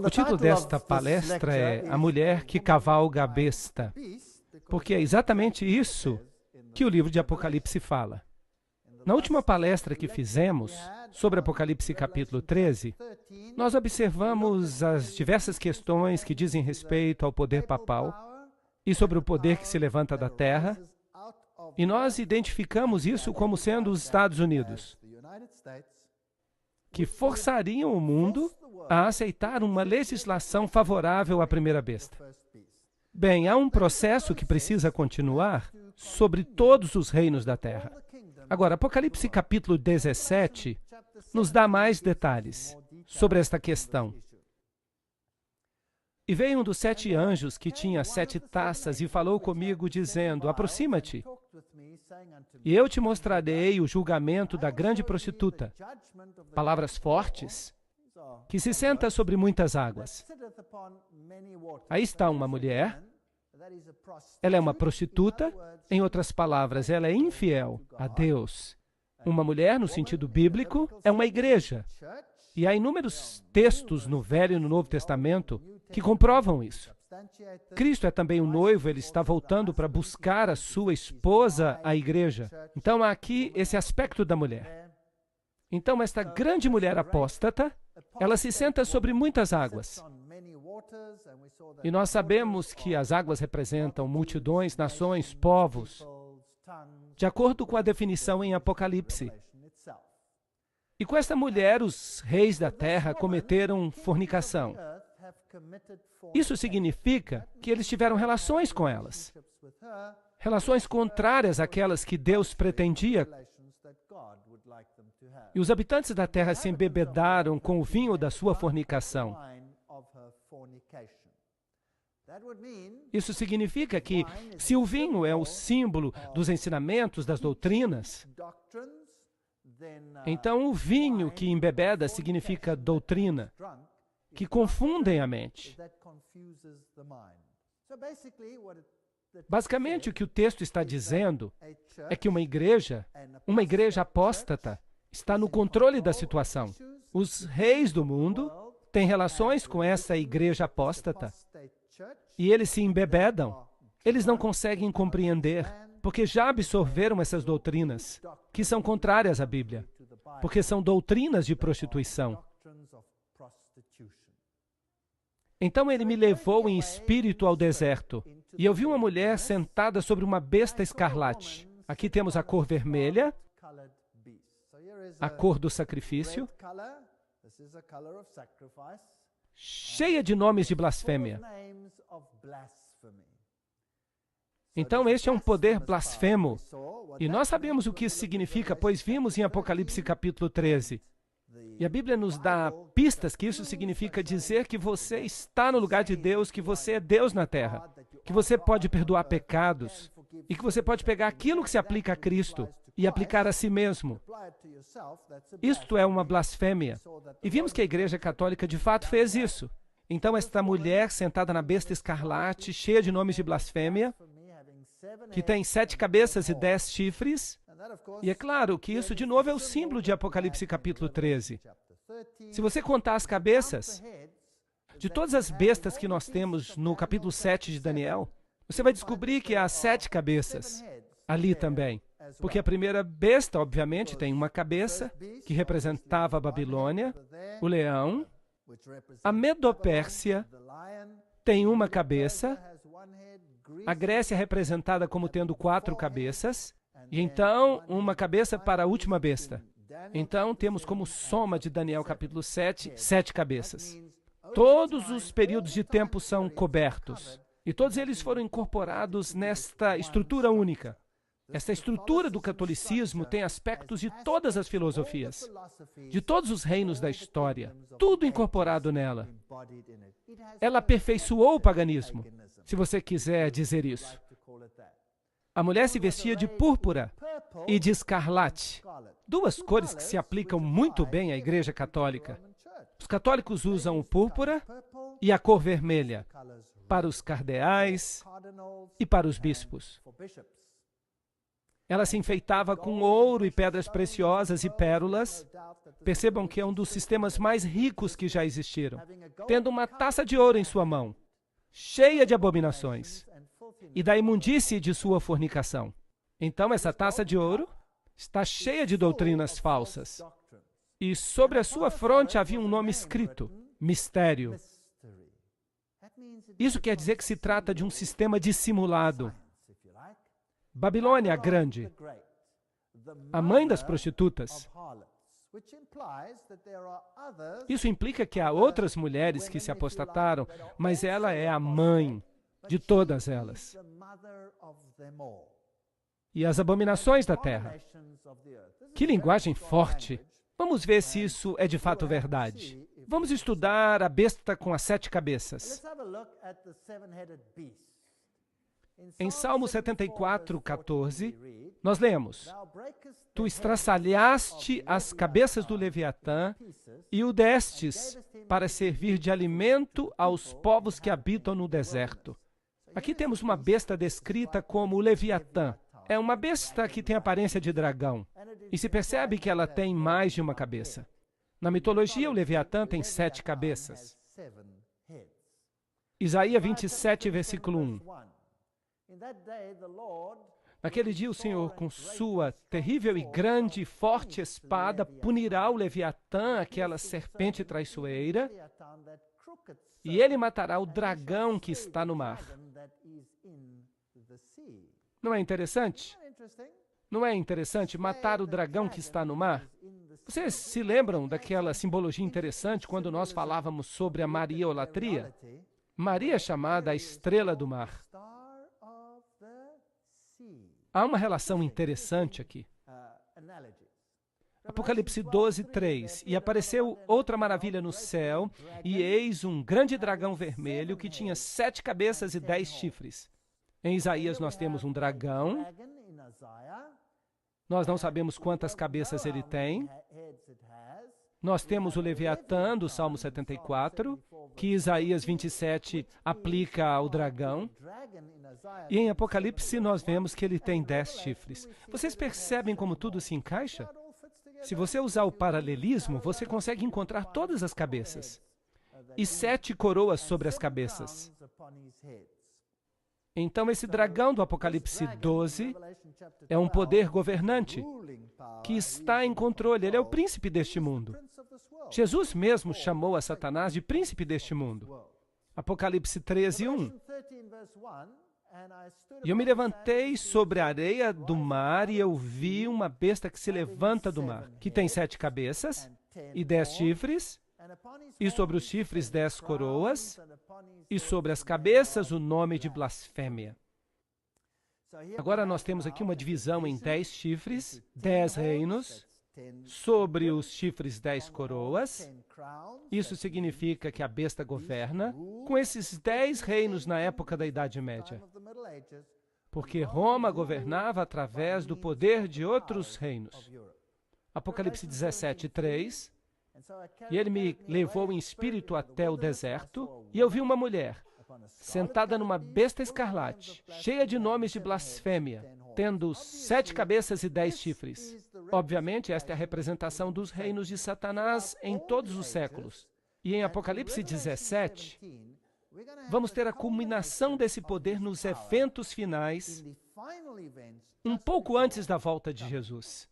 O título desta palestra é A Mulher que Cavalga a Besta, porque é exatamente isso que o livro de Apocalipse fala. Na última palestra que fizemos sobre Apocalipse capítulo 13, nós observamos as diversas questões que dizem respeito ao poder papal e sobre o poder que se levanta da terra, e nós identificamos isso como sendo os Estados Unidos, que forçariam o mundo a aceitar uma legislação favorável à primeira besta. Bem, há um processo que precisa continuar sobre todos os reinos da terra. Agora, Apocalipse capítulo 17 nos dá mais detalhes sobre esta questão. E veio um dos 7 anjos que tinha 7 taças e falou comigo, dizendo, aproxima-te, e eu te mostrarei o julgamento da grande prostituta, palavras fortes, que se senta sobre muitas águas. Aí está uma mulher, ela é uma prostituta, em outras palavras, ela é infiel a Deus. Uma mulher, no sentido bíblico, é uma igreja. E há inúmeros textos no Velho e no Novo Testamento que comprovam isso. Cristo é também o noivo, ele está voltando para buscar a sua esposa, a igreja. Então há aqui esse aspecto da mulher. Então esta grande mulher apóstata, ela se senta sobre muitas águas. E nós sabemos que as águas representam multidões, nações, povos, de acordo com a definição em Apocalipse. E com esta mulher, os reis da terra cometeram fornicação. Isso significa que eles tiveram relações com elas. Relações contrárias àquelas que Deus pretendia. E os habitantes da terra se embebedaram com o vinho da sua fornicação. Isso significa que, se o vinho é o símbolo dos ensinamentos, das doutrinas, então o vinho que embebeda significa doutrina, que confundem a mente. Basicamente, o que o texto está dizendo é que uma igreja apóstata, está no controle da situação. Os reis do mundo têm relações com essa igreja apóstata e eles se embebedam. Eles não conseguem compreender, porque já absorveram essas doutrinas, que são contrárias à Bíblia, porque são doutrinas de prostituição. Então ele me levou em espírito ao deserto, e eu vi uma mulher sentada sobre uma besta escarlate. Aqui temos a cor vermelha, a cor do sacrifício, cheia de nomes de blasfêmia. Então, este é um poder blasfemo. E nós sabemos o que isso significa, pois vimos em Apocalipse capítulo 13. E a Bíblia nos dá pistas que isso significa dizer que você está no lugar de Deus, que você é Deus na terra, que você pode perdoar pecados e que você pode pegar aquilo que se aplica a Cristo e aplicar a si mesmo. Isto é uma blasfêmia. E vimos que a Igreja Católica de fato fez isso. Então, esta mulher sentada na besta escarlate, cheia de nomes de blasfêmia, que tem 7 cabeças e 10 chifres, e é claro que isso, de novo, é o símbolo de Apocalipse capítulo 13. Se você contar as cabeças de todas as bestas que nós temos no capítulo 7 de Daniel, você vai descobrir que há 7 cabeças ali também. Porque a primeira besta, obviamente, tem uma cabeça, que representava a Babilônia, o leão. A Medopérsia tem uma cabeça. A Grécia é representada como tendo 4 cabeças. E então, uma cabeça para a última besta. Então, temos como soma de Daniel capítulo 7, 7 cabeças. Todos os períodos de tempo são cobertos. E todos eles foram incorporados nesta estrutura única. Esta estrutura do catolicismo tem aspectos de todas as filosofias, de todos os reinos da história, tudo incorporado nela. Ela aperfeiçoou o paganismo, se você quiser dizer isso. A mulher se vestia de púrpura e de escarlate, 2 cores que se aplicam muito bem à Igreja Católica. Os católicos usam o púrpura e a cor vermelha para os cardeais e para os bispos. Ela se enfeitava com ouro e pedras preciosas e pérolas. Percebam que é um dos sistemas mais ricos que já existiram. Tendo uma taça de ouro em sua mão, cheia de abominações, e da imundície de sua fornicação. Então, essa taça de ouro está cheia de doutrinas falsas. E sobre a sua fronte havia um nome escrito, Mistério. Isso quer dizer que se trata de um sistema dissimulado. Babilônia a Grande, a mãe das prostitutas. Isso implica que há outras mulheres que se apostataram, mas ela é a mãe de todas elas. E as abominações da terra. Que linguagem forte! Vamos ver se isso é de fato verdade. Vamos estudar a besta com as 7 cabeças. Em Salmo 74, 14, nós lemos: Tu estraçalhaste as cabeças do Leviatã e o destes para servir de alimento aos povos que habitam no deserto. Aqui temos uma besta descrita como o Leviatã. É uma besta que tem aparência de dragão. E se percebe que ela tem mais de uma cabeça. Na mitologia, o Leviatã tem 7 cabeças. Isaías 27, versículo 1. Naquele dia, o Senhor, com sua terrível e grande e forte espada, punirá o Leviatã, aquela serpente traiçoeira, e ele matará o dragão que está no mar. Não é interessante? Não é interessante matar o dragão que está no mar? Vocês se lembram daquela simbologia interessante quando nós falávamos sobre a Mariolatria? Maria é chamada a estrela do mar. Há uma relação interessante aqui. Apocalipse 12, 3. E apareceu outra maravilha no céu, e eis um grande dragão vermelho que tinha 7 cabeças e 10 chifres. Em Isaías nós temos um dragão. Nós não sabemos quantas cabeças ele tem. Nós temos o Leviatã, do Salmo 74, que Isaías 27 aplica ao dragão. E em Apocalipse nós vemos que ele tem 10 chifres. Vocês percebem como tudo se encaixa? Se você usar o paralelismo, você consegue encontrar todas as cabeças. E 7 coroas sobre as cabeças. Então, esse dragão do Apocalipse 12 é um poder governante que está em controle. Ele é o príncipe deste mundo. Jesus mesmo chamou a Satanás de príncipe deste mundo. Apocalipse 13, 1. E eu me levantei sobre a areia do mar e eu vi uma besta que se levanta do mar, que tem 7 cabeças e 10 chifres, e sobre os chifres 10 coroas, e sobre as cabeças o nome de blasfêmia. Agora nós temos aqui uma divisão em 10 chifres, 10 reinos, sobre os chifres 10 coroas. Isso significa que a besta governa com esses 10 reinos na época da Idade Média. Porque Roma governava através do poder de outros reinos. Apocalipse 17, 3. E ele me levou em espírito até o deserto, e eu vi uma mulher, sentada numa besta escarlate, cheia de nomes de blasfêmia, tendo 7 cabeças e 10 chifres. Obviamente, esta é a representação dos reinos de Satanás em todos os séculos. E em Apocalipse 17, vamos ter a culminação desse poder nos eventos finais, um pouco antes da volta de Jesus.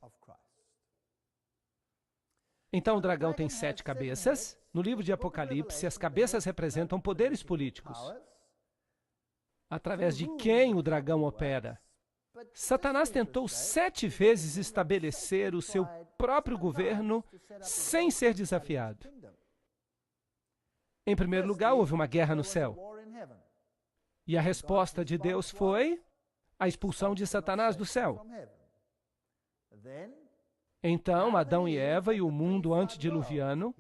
Então, o dragão tem 7 cabeças. No livro de Apocalipse, as cabeças representam poderes políticos, através de quem o dragão opera. Satanás tentou 7 vezes estabelecer o seu próprio governo sem ser desafiado. Em primeiro lugar, houve uma guerra no céu. E a resposta de Deus foi a expulsão de Satanás do céu. Então, Adão e Eva e o mundo antediluviano,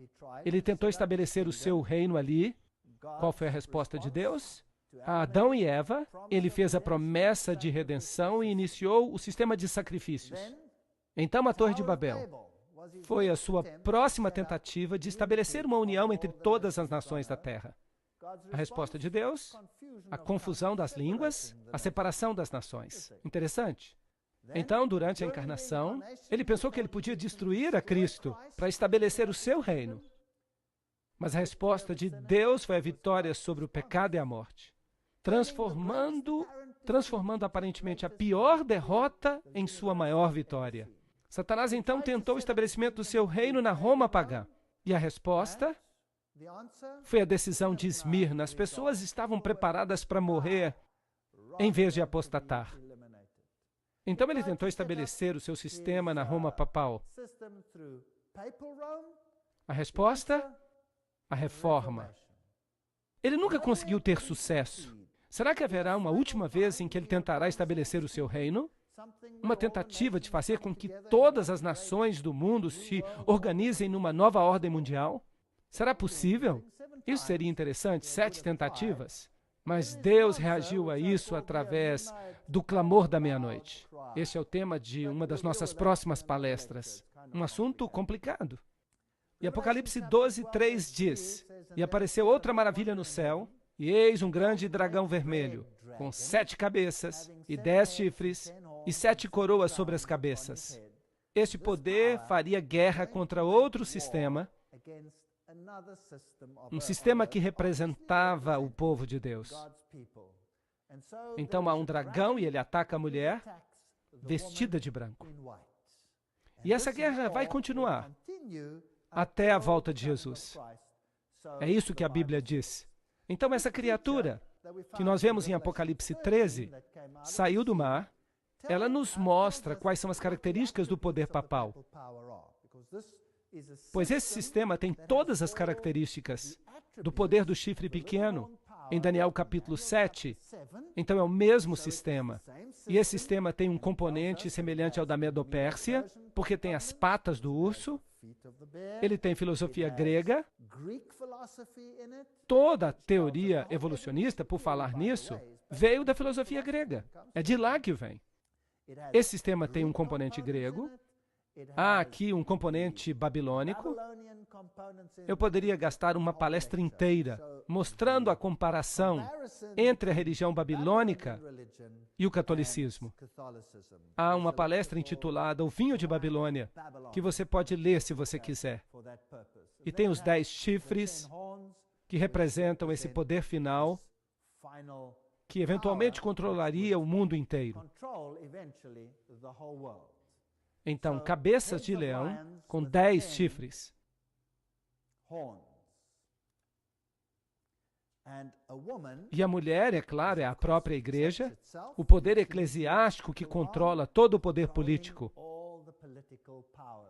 ele tentou estabelecer o seu reino ali. Qual foi a resposta de Deus? A Adão e Eva, ele fez a promessa de redenção e iniciou o sistema de sacrifícios. Então, a Torre de Babel foi a sua próxima tentativa de estabelecer uma união entre todas as nações da Terra. A resposta de Deus, a confusão das línguas, a separação das nações. Interessante. Então, durante a encarnação, ele pensou que ele podia destruir a Cristo para estabelecer o seu reino. Mas a resposta de Deus foi a vitória sobre o pecado e a morte, transformando aparentemente a pior derrota em sua maior vitória. Satanás então tentou o estabelecimento do seu reino na Roma pagã. E a resposta foi a decisão de Esmirna. As pessoas estavam preparadas para morrer em vez de apostatar. Então ele tentou estabelecer o seu sistema na Roma papal. A resposta? A reforma. Ele nunca conseguiu ter sucesso. Será que haverá uma última vez em que ele tentará estabelecer o seu reino? Uma tentativa de fazer com que todas as nações do mundo se organizem numa nova ordem mundial? Será possível? Isso seria interessante, 7 tentativas. Mas Deus reagiu a isso através do clamor da meia-noite. Esse é o tema de uma das nossas próximas palestras. Um assunto complicado. E Apocalipse 12:3 diz: E apareceu outra maravilha no céu, e eis um grande dragão vermelho, com 7 cabeças e 10 chifres, e 7 coroas sobre as cabeças. Este poder faria guerra contra outro sistema, um sistema que representava o povo de Deus. Então há um dragão e ele ataca a mulher vestida de branco. E essa guerra vai continuar até a volta de Jesus. É isso que a Bíblia diz. Então essa criatura, que nós vemos em Apocalipse 13, saiu do mar. Ela nos mostra quais são as características do poder papal. Pois esse sistema tem todas as características do poder do chifre pequeno, em Daniel capítulo 7. Então é o mesmo sistema. E esse sistema tem um componente semelhante ao da Medo-Pérsia, porque tem as patas do urso. Ele tem filosofia grega. Toda a teoria evolucionista, por falar nisso, veio da filosofia grega. É de lá que vem. Esse sistema tem um componente grego. Há aqui um componente babilônico. Eu poderia gastar uma palestra inteira mostrando a comparação entre a religião babilônica e o catolicismo. Há uma palestra intitulada O Vinho de Babilônia, que você pode ler se você quiser. E tem os 10 chifres que representam esse poder final que eventualmente controlaria o mundo inteiro. Então, cabeças de leão com 10 chifres. E a mulher, é claro, é a própria igreja, o poder eclesiástico que controla todo o poder político,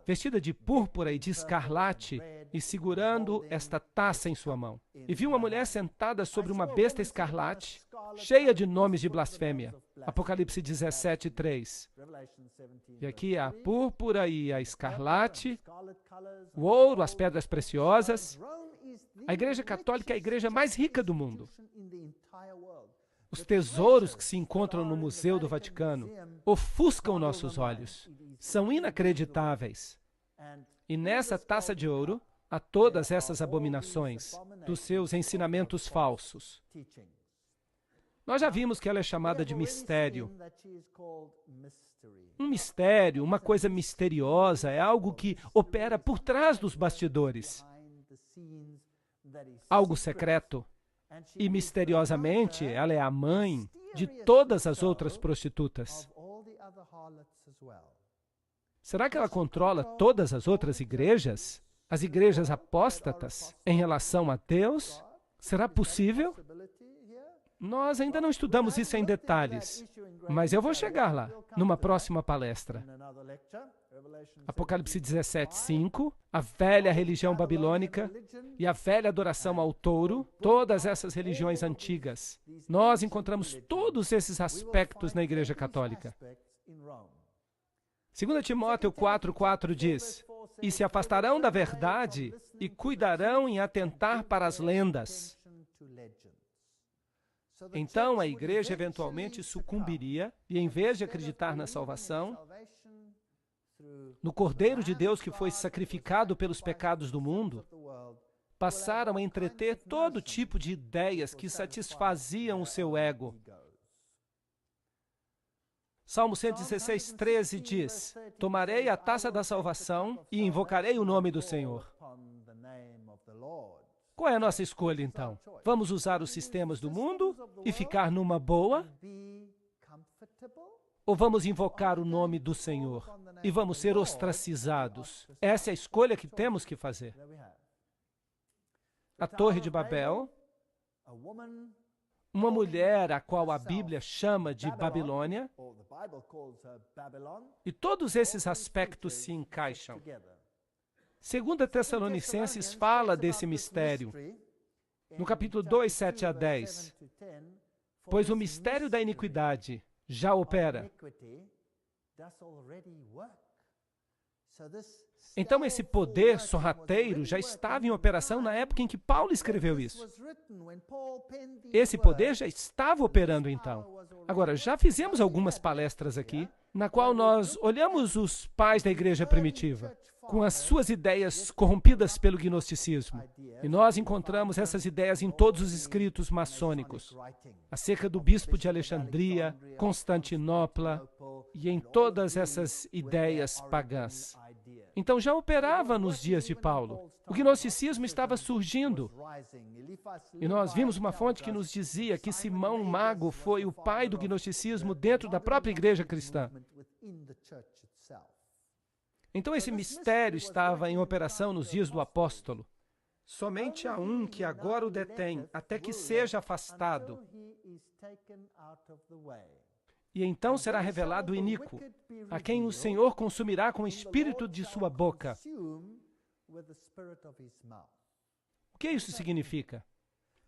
vestida de púrpura e de escarlate e segurando esta taça em sua mão. E vi uma mulher sentada sobre uma besta escarlate, cheia de nomes de blasfêmia. Apocalipse 17:3. E aqui a púrpura e a escarlate, o ouro, as pedras preciosas. A Igreja Católica é a igreja mais rica do mundo. Os tesouros que se encontram no Museu do Vaticano ofuscam nossos olhos. São inacreditáveis. E nessa taça de ouro há todas essas abominações dos seus ensinamentos falsos. Nós já vimos que ela é chamada de mistério. Um mistério, uma coisa misteriosa, é algo que opera por trás dos bastidores. Algo secreto. E misteriosamente, ela é a mãe de todas as outras prostitutas. Será que ela controla todas as outras igrejas? As igrejas apóstatas em relação a Deus? Será possível? Nós ainda não estudamos isso em detalhes, mas eu vou chegar lá, numa próxima palestra. Apocalipse 17:5, a velha religião babilônica e a velha adoração ao touro, todas essas religiões antigas. Nós encontramos todos esses aspectos na Igreja Católica. 2 Timóteo 4:4 diz: E se afastarão da verdade e cuidarão em atentar para as lendas. Então a igreja eventualmente sucumbiria e, em vez de acreditar na salvação, no Cordeiro de Deus que foi sacrificado pelos pecados do mundo, passaram a entreter todo tipo de ideias que satisfaziam o seu ego. Salmo 116, 13 diz: tomarei a taça da salvação e invocarei o nome do Senhor. Qual é a nossa escolha, então? Vamos usar os sistemas do mundo e ficar numa boa? Ou vamos invocar o nome do Senhor e vamos ser ostracizados? Essa é a escolha que temos que fazer. A Torre de Babel, uma mulher a qual a Bíblia chama de Babilônia, e todos esses aspectos se encaixam. 2 Tessalonicenses fala desse mistério, no capítulo 2, 7 a 10. Pois o mistério da iniquidade já opera. Então esse poder sorrateiro já estava em operação na época em que Paulo escreveu isso. Esse poder já estava operando então. Agora, já fizemos algumas palestras aqui, na qual nós olhamos os pais da igreja primitiva, com as suas ideias corrompidas pelo gnosticismo. E nós encontramos essas ideias em todos os escritos maçônicos, acerca do bispo de Alexandria, Constantinopla e em todas essas ideias pagãs. Então já operava nos dias de Paulo. O gnosticismo estava surgindo. E nós vimos uma fonte que nos dizia que Simão Mago foi o pai do gnosticismo dentro da própria igreja cristã. Então esse mistério estava em operação nos dias do apóstolo. Somente há um que agora o detém, até que seja afastado. E então será revelado o iníquo, a quem o Senhor consumirá com o espírito de sua boca. O que isso significa?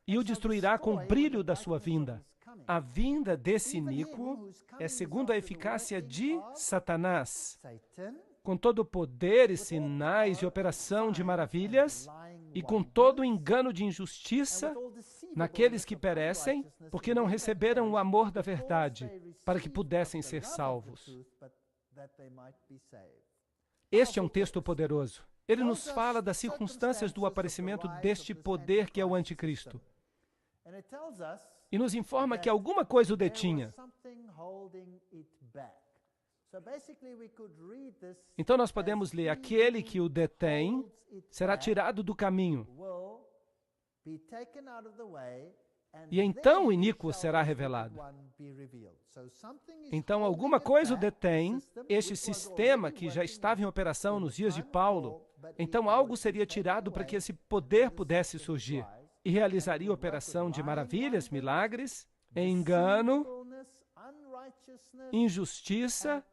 E o destruirá com o brilho da sua vinda. A vinda desse iníquo é segundo a eficácia de Satanás, com todo o poder e sinais e operação de maravilhas, e com todo o engano de injustiça naqueles que perecem, porque não receberam o amor da verdade, para que pudessem ser salvos. Este é um texto poderoso. Ele nos fala das circunstâncias do aparecimento deste poder que é o anticristo. E nos informa que alguma coisa o detinha. Então nós podemos ler: aquele que o detém será tirado do caminho, e então o iníquo será revelado. Então alguma coisa o detém, este sistema que já estava em operação nos dias de Paulo. Então algo seria tirado para que esse poder pudesse surgir e realizaria operação de maravilhas, milagres, engano, injustiça,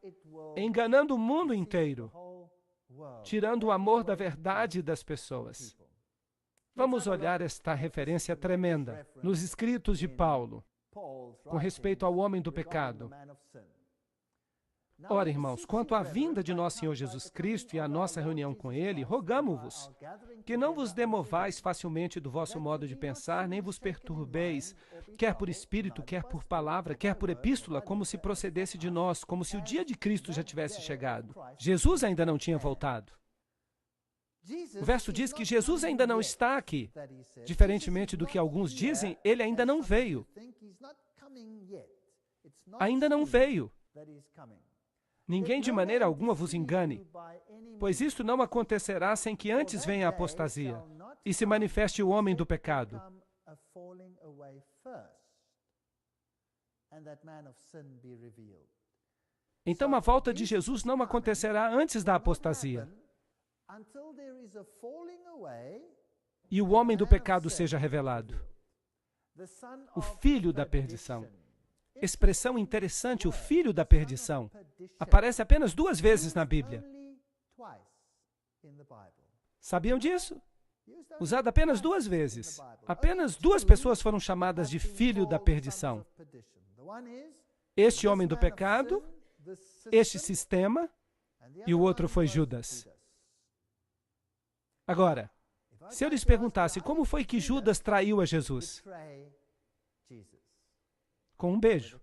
enganando o mundo inteiro, tirando o amor da verdade das pessoas. Vamos olhar esta referência tremenda nos escritos de Paulo, com respeito ao homem do pecado. Ora, irmãos, quanto à vinda de nosso Senhor Jesus Cristo e à nossa reunião com Ele, rogamo-vos que não vos demovais facilmente do vosso modo de pensar, nem vos perturbeis, quer por espírito, quer por palavra, quer por epístola, como se procedesse de nós, como se o dia de Cristo já tivesse chegado. Jesus ainda não tinha voltado. O verso diz que Jesus ainda não está aqui. Diferentemente do que alguns dizem, Ele ainda não veio. Ainda não veio. Ninguém de maneira alguma vos engane, pois isto não acontecerá sem que antes venha a apostasia e se manifeste o homem do pecado. Então a volta de Jesus não acontecerá antes da apostasia e o homem do pecado seja revelado, o filho da perdição. Expressão interessante, o filho da perdição, aparece apenas 2 vezes na Bíblia. Sabiam disso? Usado apenas 2 vezes. Apenas 2 pessoas foram chamadas de filho da perdição. Este homem do pecado, este sistema, e o outro foi Judas. Agora, se eu lhes perguntasse como foi que Judas traiu a Jesus? Com um beijo.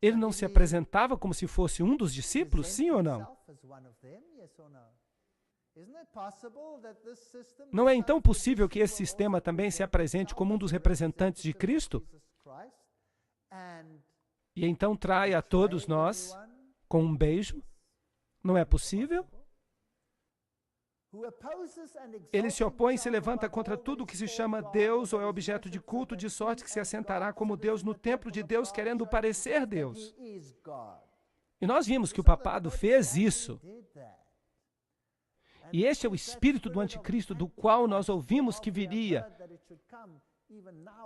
Ele não se apresentava como se fosse um dos discípulos, sim ou não? Não é então possível que esse sistema também se apresente como um dos representantes de Cristo? e então trai a todos nós com um beijo. Não é possível? Ele se opõe e se levanta contra tudo o que se chama Deus ou é objeto de culto, de sorte que se assentará como Deus no templo de Deus, querendo parecer Deus. E nós vimos que o papado fez isso. E este é o espírito do anticristo, do qual nós ouvimos que viria.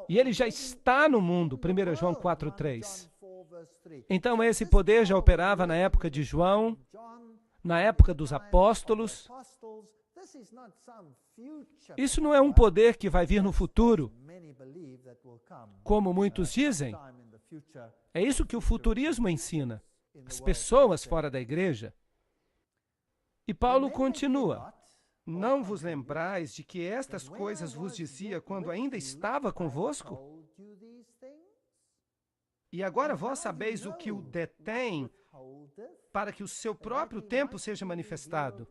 E ele já está no mundo, 1 João 4:3. Então esse poder já operava na época de João, na época dos apóstolos. Isso não é um poder que vai vir no futuro, como muitos dizem. É isso que o futurismo ensina. As pessoas fora da igreja. E Paulo continua. Não vos lembrais de que estas coisas vos dizia quando ainda estava convosco? E agora vós sabeis o que o detém, para que o seu próprio tempo seja manifestado.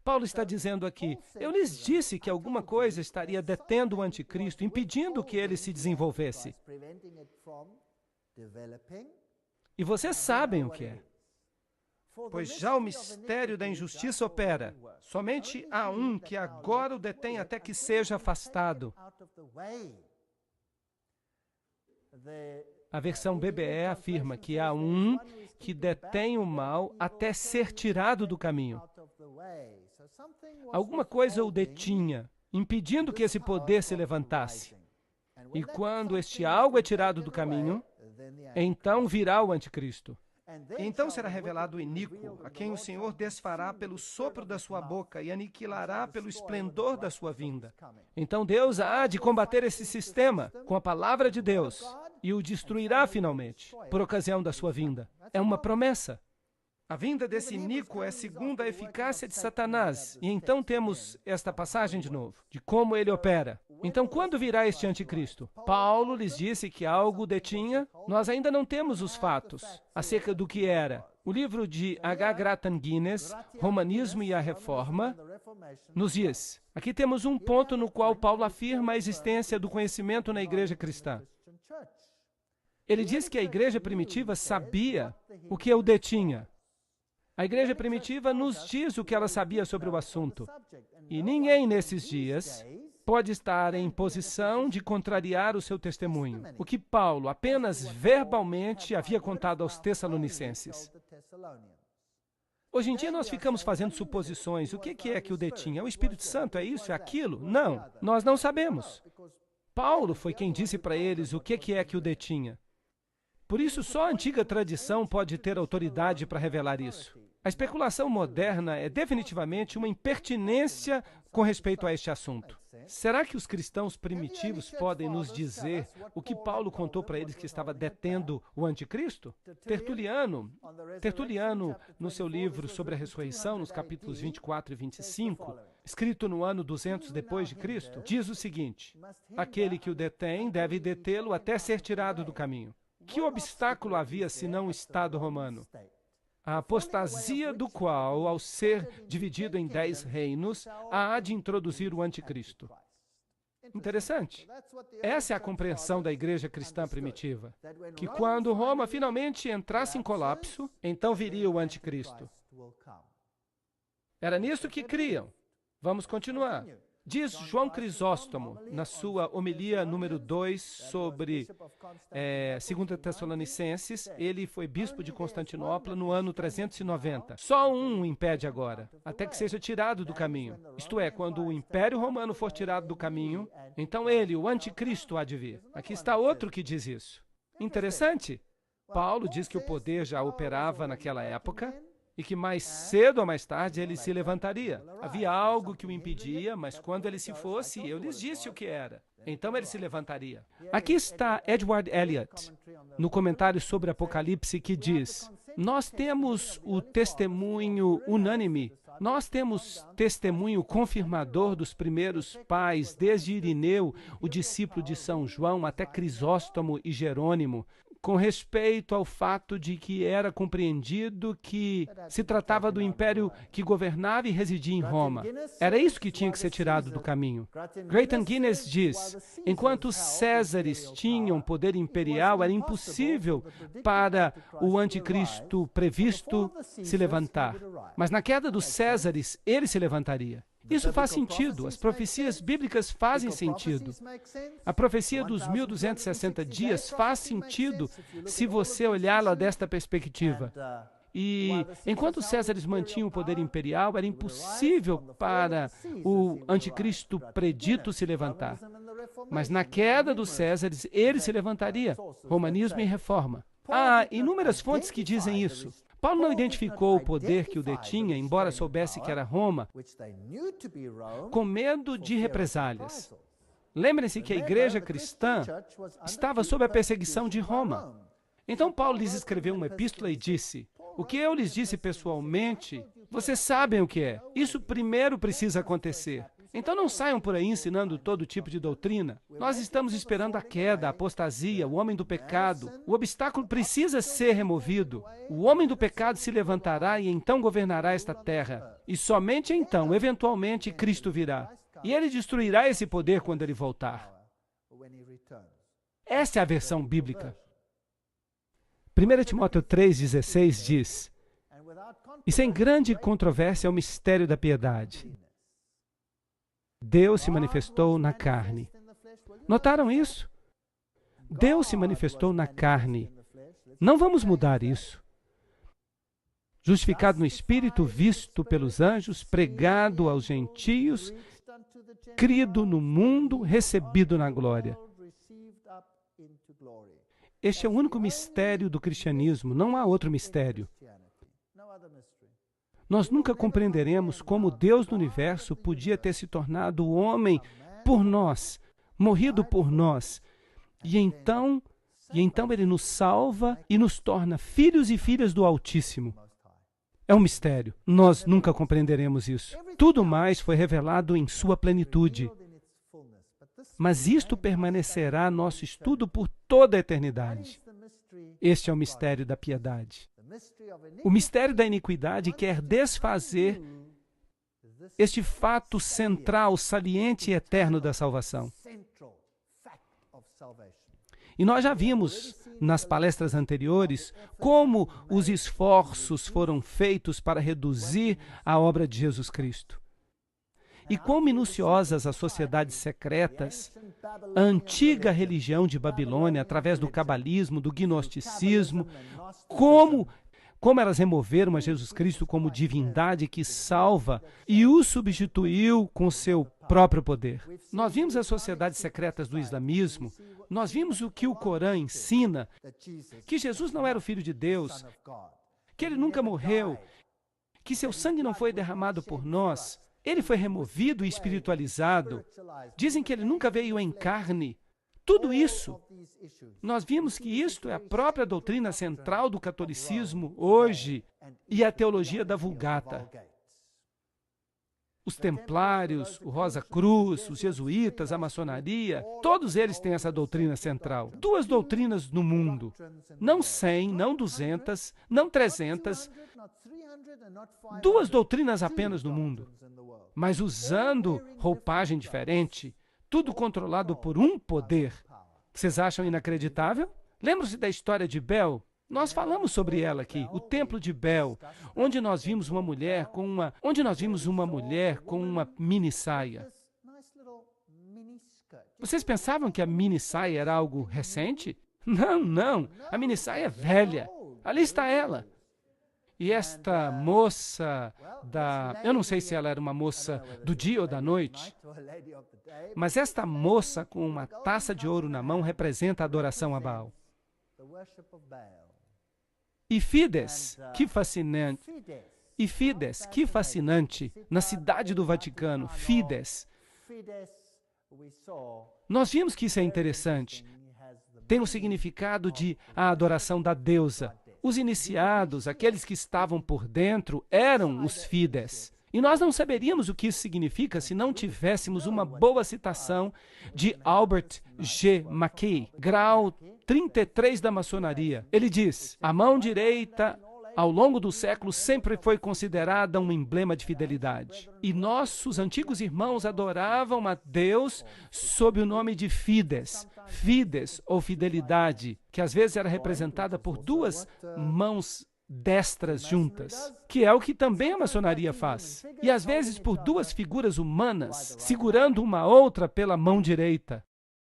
Paulo está dizendo aqui, eu lhes disse que alguma coisa estaria detendo o anticristo, impedindo que ele se desenvolvesse. E vocês sabem o que é. Pois já o mistério da injustiça opera. Somente há um que agora o detém até que seja afastado. A versão BBE afirma que há um que detém o mal até ser tirado do caminho. Alguma coisa o detinha, impedindo que esse poder se levantasse. E quando este algo é tirado do caminho, então virá o anticristo. Então será revelado o iníquo, a quem o Senhor desfará pelo sopro da sua boca e aniquilará pelo esplendor da sua vinda. Então Deus há de combater esse sistema com a palavra de Deus e o destruirá finalmente, por ocasião da sua vinda. É uma promessa. A vinda desse iníquo é segundo a eficácia de Satanás. E então temos esta passagem de novo, de como ele opera. Então, quando virá este anticristo? Paulo lhes disse que algo detinha. Nós ainda não temos os fatos acerca do que era. O livro de H. Grattan Guinness, Romanismo e a Reforma, nos diz. Aqui temos um ponto no qual Paulo afirma a existência do conhecimento na igreja cristã. Ele diz que a igreja primitiva sabia o que o detinha. A igreja primitiva nos diz o que ela sabia sobre o assunto. E ninguém nesses dias pode estar em posição de contrariar o seu testemunho, o que Paulo apenas verbalmente havia contado aos Tessalonicenses. Hoje em dia nós ficamos fazendo suposições. O que é que o detinha? É o Espírito Santo? É isso? É aquilo? Não, nós não sabemos. Paulo foi quem disse para eles o que é que o detinha. Por isso, só a antiga tradição pode ter autoridade para revelar isso. A especulação moderna é definitivamente uma impertinência com respeito a este assunto. Será que os cristãos primitivos podem nos dizer o que Paulo contou para eles que estava detendo o anticristo? Tertuliano, no seu livro sobre a ressurreição, nos capítulos 24 e 25, escrito no ano 200 depois de Cristo, diz o seguinte: aquele que o detém deve detê-lo até ser tirado do caminho. Que obstáculo havia senão o Estado romano? A apostasia do qual, ao ser dividido em 10 reinos, há de introduzir o anticristo. Interessante. Essa é a compreensão da igreja cristã primitiva, que quando Roma finalmente entrasse em colapso, então viria o anticristo. Era nisso que criam. Vamos continuar. Diz João Crisóstomo, na sua homilia número 2 sobre 2 Tessalonicenses, ele foi bispo de Constantinopla no ano 390. Só um o impede agora, até que seja tirado do caminho. Isto é, quando o Império Romano for tirado do caminho, então ele, o anticristo, há de vir. Aqui está outro que diz isso. Interessante. Paulo diz que o poder já operava naquela época, e que mais cedo ou mais tarde ele se levantaria. Havia algo que o impedia, mas quando ele se fosse, eu lhes disse o que era. Então ele se levantaria. Aqui está Edward Elliot, no comentário sobre Apocalipse, que diz: nós temos o testemunho unânime, nós temos testemunho confirmador dos primeiros pais, desde Irineu, o discípulo de São João, até Crisóstomo e Jerônimo, com respeito ao fato de que era compreendido que se tratava do império que governava e residia em Roma. Era isso que tinha que ser tirado do caminho. Grayton Guinness diz, enquanto os Césares tinham poder imperial, era impossível para o anticristo previsto se levantar. Mas na queda dos Césares, ele se levantaria. Isso faz sentido, as profecias bíblicas fazem sentido. A profecia dos 1260 dias faz sentido se você olhá-la desta perspectiva. E enquanto os Césares mantinham o poder imperial, era impossível para o anticristo predito se levantar. Mas na queda dos Césares, ele se levantaria. Romanismo e reforma. Há inúmeras fontes que dizem isso. Paulo não identificou o poder que o detinha, embora soubesse que era Roma, com medo de represálias. Lembrem-se que a igreja cristã estava sob a perseguição de Roma. Então Paulo lhes escreveu uma epístola e disse, o que eu lhes disse pessoalmente, vocês sabem o que é. Isso primeiro precisa acontecer. Então não saiam por aí ensinando todo tipo de doutrina. Nós estamos esperando a queda, a apostasia, o homem do pecado. O obstáculo precisa ser removido. O homem do pecado se levantará e então governará esta terra. E somente então, eventualmente, Cristo virá. E ele destruirá esse poder quando ele voltar. Esta é a versão bíblica. 1 Timóteo 3,16 diz, e sem grande controvérsia é o mistério da piedade. Deus se manifestou na carne. Notaram isso? Deus se manifestou na carne. Não vamos mudar isso. Justificado no Espírito, visto pelos anjos, pregado aos gentios, crido no mundo, recebido na glória. Este é o único mistério do cristianismo, não há outro mistério. Nós nunca compreenderemos como Deus do universo podia ter se tornado homem por nós, morrido por nós. E então Ele nos salva e nos torna filhos e filhas do Altíssimo. É um mistério. Nós nunca compreenderemos isso. Tudo mais foi revelado em sua plenitude. Mas isto permanecerá nosso estudo por toda a eternidade. Este é o mistério da piedade. O mistério da iniquidade quer desfazer este fato central, saliente e eterno da salvação. E nós já vimos nas palestras anteriores como os esforços foram feitos para reduzir a obra de Jesus Cristo. E quão minuciosas as sociedades secretas, a antiga religião de Babilônia, através do cabalismo, do gnosticismo, como elas removeram a Jesus Cristo como divindade que salva e o substituiu com seu próprio poder. Nós vimos as sociedades secretas do islamismo, nós vimos o que o Corão ensina, que Jesus não era o Filho de Deus, que ele nunca morreu, que seu sangue não foi derramado por nós, ele foi removido e espiritualizado. Dizem que ele nunca veio em carne. Tudo isso, nós vimos que isto é a própria doutrina central do catolicismo hoje e a teologia da Vulgata. Os templários, o Rosa Cruz, os jesuítas, a maçonaria, todos eles têm essa doutrina central. Duas doutrinas no mundo, não 100, não 200, não 300, duas doutrinas apenas no mundo, mas usando roupagem diferente, tudo controlado por um poder. Vocês acham inacreditável? Lembram-se da história de Bel? Nós falamos sobre ela aqui, o Templo de Bel, onde nós vimos uma mulher com uma mini saia. Vocês pensavam que a mini saia era algo recente? Não, a mini saia é velha. Ali está ela. E esta moça eu não sei se ela era uma moça do dia ou da noite, mas esta moça com uma taça de ouro na mão representa a adoração a Baal. E Fides, que fascinante. E Fides, que fascinante, na cidade do Vaticano, Fides. Nós vimos que isso é interessante. Tem o significado de a adoração da deusa. Os iniciados, aqueles que estavam por dentro, eram os Fides. E nós não saberíamos o que isso significa se não tivéssemos uma boa citação de Albert G. Mackay, grau 33 da maçonaria. Ele diz: a mão direita, ao longo dos séculos, sempre foi considerada um emblema de fidelidade. E nossos antigos irmãos adoravam a Deus sob o nome de Fides. Fides, ou fidelidade, que às vezes era representada por duas mãos destras juntas, que é o que também a maçonaria faz. E às vezes por duas figuras humanas, segurando uma outra pela mão direita.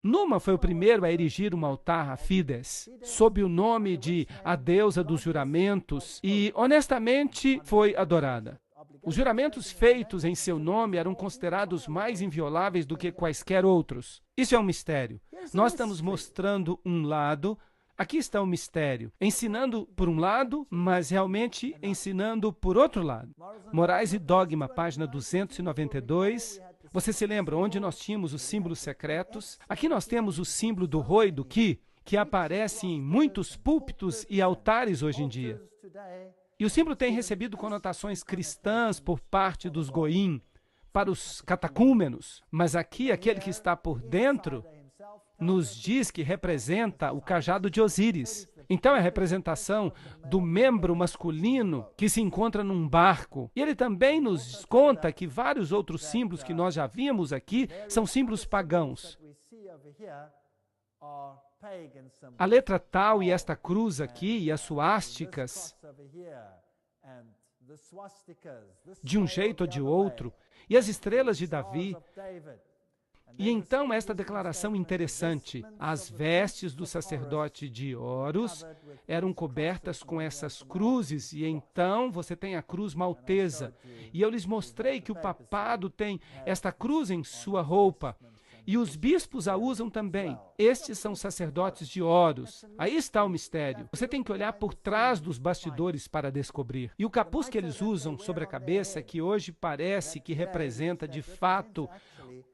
Numa foi o primeiro a erigir um altar a Fides, sob o nome de a deusa dos juramentos, e honestamente foi adorada. Os juramentos feitos em seu nome eram considerados mais invioláveis do que quaisquer outros. Isso é um mistério. Nós estamos mostrando um lado. Aqui está o mistério, ensinando por um lado, mas realmente ensinando por outro lado. Morais e Dogma, página 292. Você se lembra onde nós tínhamos os símbolos secretos? Aqui nós temos o símbolo do Rho e do Ki, que aparece em muitos púlpitos e altares hoje em dia. E o símbolo tem recebido conotações cristãs por parte dos Goim, para os catecúmenos, mas aqui aquele que está por dentro nos diz que representa o cajado de Osíris. Então é a representação do membro masculino que se encontra num barco. E ele também nos conta que vários outros símbolos que nós já vimos aqui são símbolos pagãos. A letra tal e esta cruz aqui e as suásticas, de um jeito ou de outro, e as estrelas de Davi. E então esta declaração interessante: as vestes do sacerdote de Horus eram cobertas com essas cruzes, e então você tem a cruz maltesa. E eu lhes mostrei que o papado tem esta cruz em sua roupa, e os bispos a usam também. Estes são sacerdotes de Horus. Aí está o mistério. Você tem que olhar por trás dos bastidores para descobrir. E o capuz que eles usam sobre a cabeça, que hoje parece que representa de fato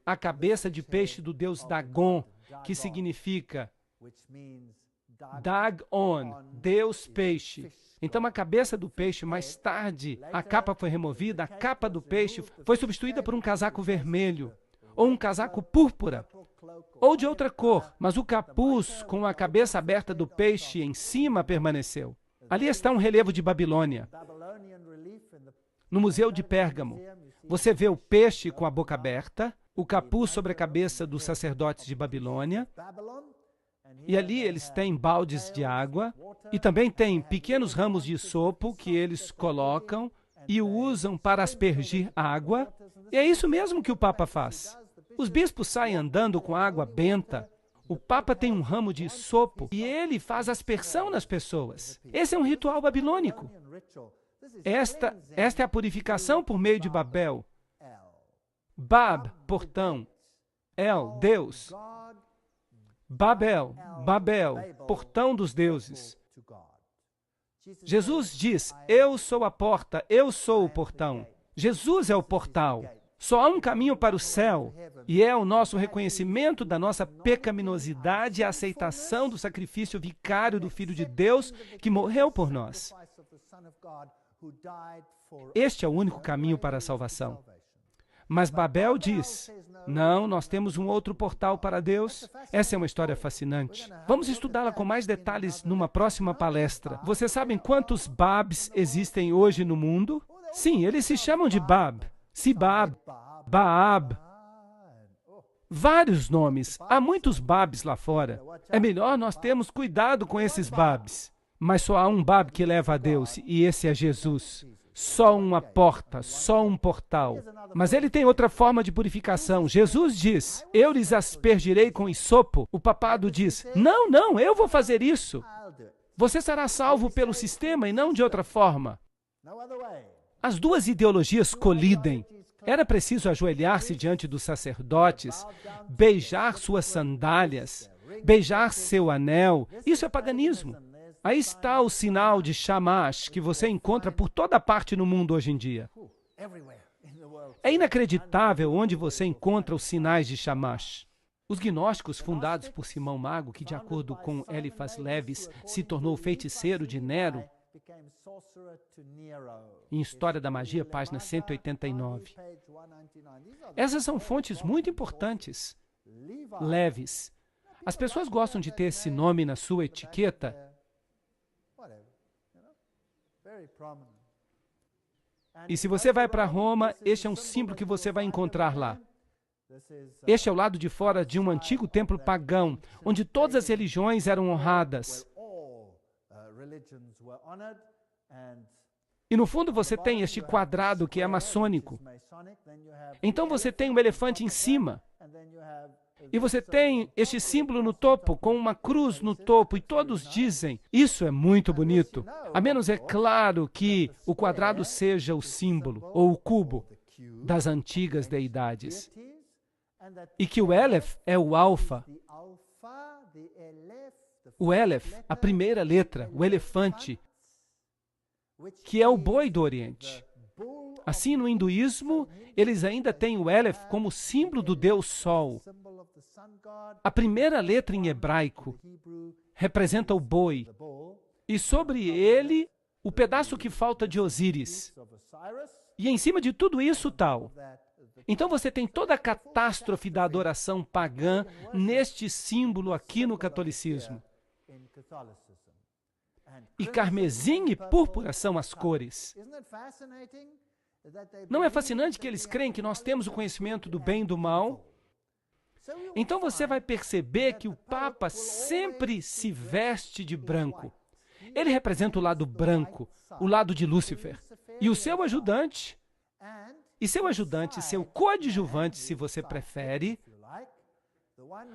a cabeça de peixe do deus Dagon, que significa Dagon, Deus peixe. Então a cabeça do peixe, mais tarde, a capa foi removida, a capa do peixe foi substituída por um casaco vermelho, ou um casaco púrpura, ou de outra cor, mas o capuz com a cabeça aberta do peixe em cima permaneceu. Ali está um relevo de Babilônia. No Museu de Pérgamo, você vê o peixe com a boca aberta, o capuz sobre a cabeça dos sacerdotes de Babilônia, e ali eles têm baldes de água, e também têm pequenos ramos de sopo que eles colocam e o usam para aspergir água. E é isso mesmo que o Papa faz. Os bispos saem andando com água benta. O Papa tem um ramo de sopo e ele faz aspersão nas pessoas. Esse é um ritual babilônico. Esta é a purificação por meio de Babel. Bab, portão. El, Deus. Babel, portão dos deuses. Jesus diz: eu sou a porta, eu sou o portão. Jesus é o portal. Só há um caminho para o céu, e é o nosso reconhecimento da nossa pecaminosidade e a aceitação do sacrifício vicário do Filho de Deus que morreu por nós. Este é o único caminho para a salvação. Mas Babel diz: não, nós temos um outro portal para Deus. Essa é uma história fascinante. Vamos estudá-la com mais detalhes numa próxima palestra. Vocês sabem quantos Babs existem hoje no mundo? Sim, eles se chamam de Bab. Sibab, Baab. Vários nomes. Há muitos Babs lá fora. É melhor nós termos cuidado com esses Babs. Mas só há um Bab que leva a Deus, e esse é Jesus. Só uma porta, só um portal. Mas ele tem outra forma de purificação. Jesus diz: eu lhes aspergirei com hisopo. O papado diz: não, eu vou fazer isso. Você será salvo pelo sistema e não de outra forma. As duas ideologias colidem. Era preciso ajoelhar-se diante dos sacerdotes, beijar suas sandálias, beijar seu anel. Isso é paganismo. Aí está o sinal de Shamash que você encontra por toda parte no mundo hoje em dia. É inacreditável onde você encontra os sinais de Shamash. Os gnósticos fundados por Simão Mago, que de acordo com Eliphas Levis se tornou feiticeiro de Nero, em História da Magia, página 189. Essas são fontes muito importantes. Levis. As pessoas gostam de ter esse nome na sua etiqueta. E se você vai para Roma, este é um símbolo que você vai encontrar lá. Este é o lado de fora de um antigo templo pagão, onde todas as religiões eram honradas. E no fundo você tem este quadrado que é maçônico. Então você tem um elefante em cima. E você tem este símbolo no topo, com uma cruz no topo, e todos dizem, isso é muito bonito. A menos é claro que o quadrado seja o símbolo, ou o cubo, das antigas deidades. E que o Aleph é o alfa. O Aleph, a primeira letra, o elefante, que é o boi do Oriente. Assim, no hinduísmo, eles ainda têm o Aleph como símbolo do Deus Sol. A primeira letra em hebraico representa o boi, e sobre ele, o pedaço que falta de Osíris. E em cima de tudo isso, tal. Então você tem toda a catástrofe da adoração pagã neste símbolo aqui no catolicismo. E carmesim e púrpura são as cores. Não é fascinante que eles creem que nós temos o conhecimento do bem e do mal? Então você vai perceber que o Papa sempre se veste de branco. Ele representa o lado branco, o lado de Lúcifer. E o seu ajudante, seu coadjuvante, se você prefere,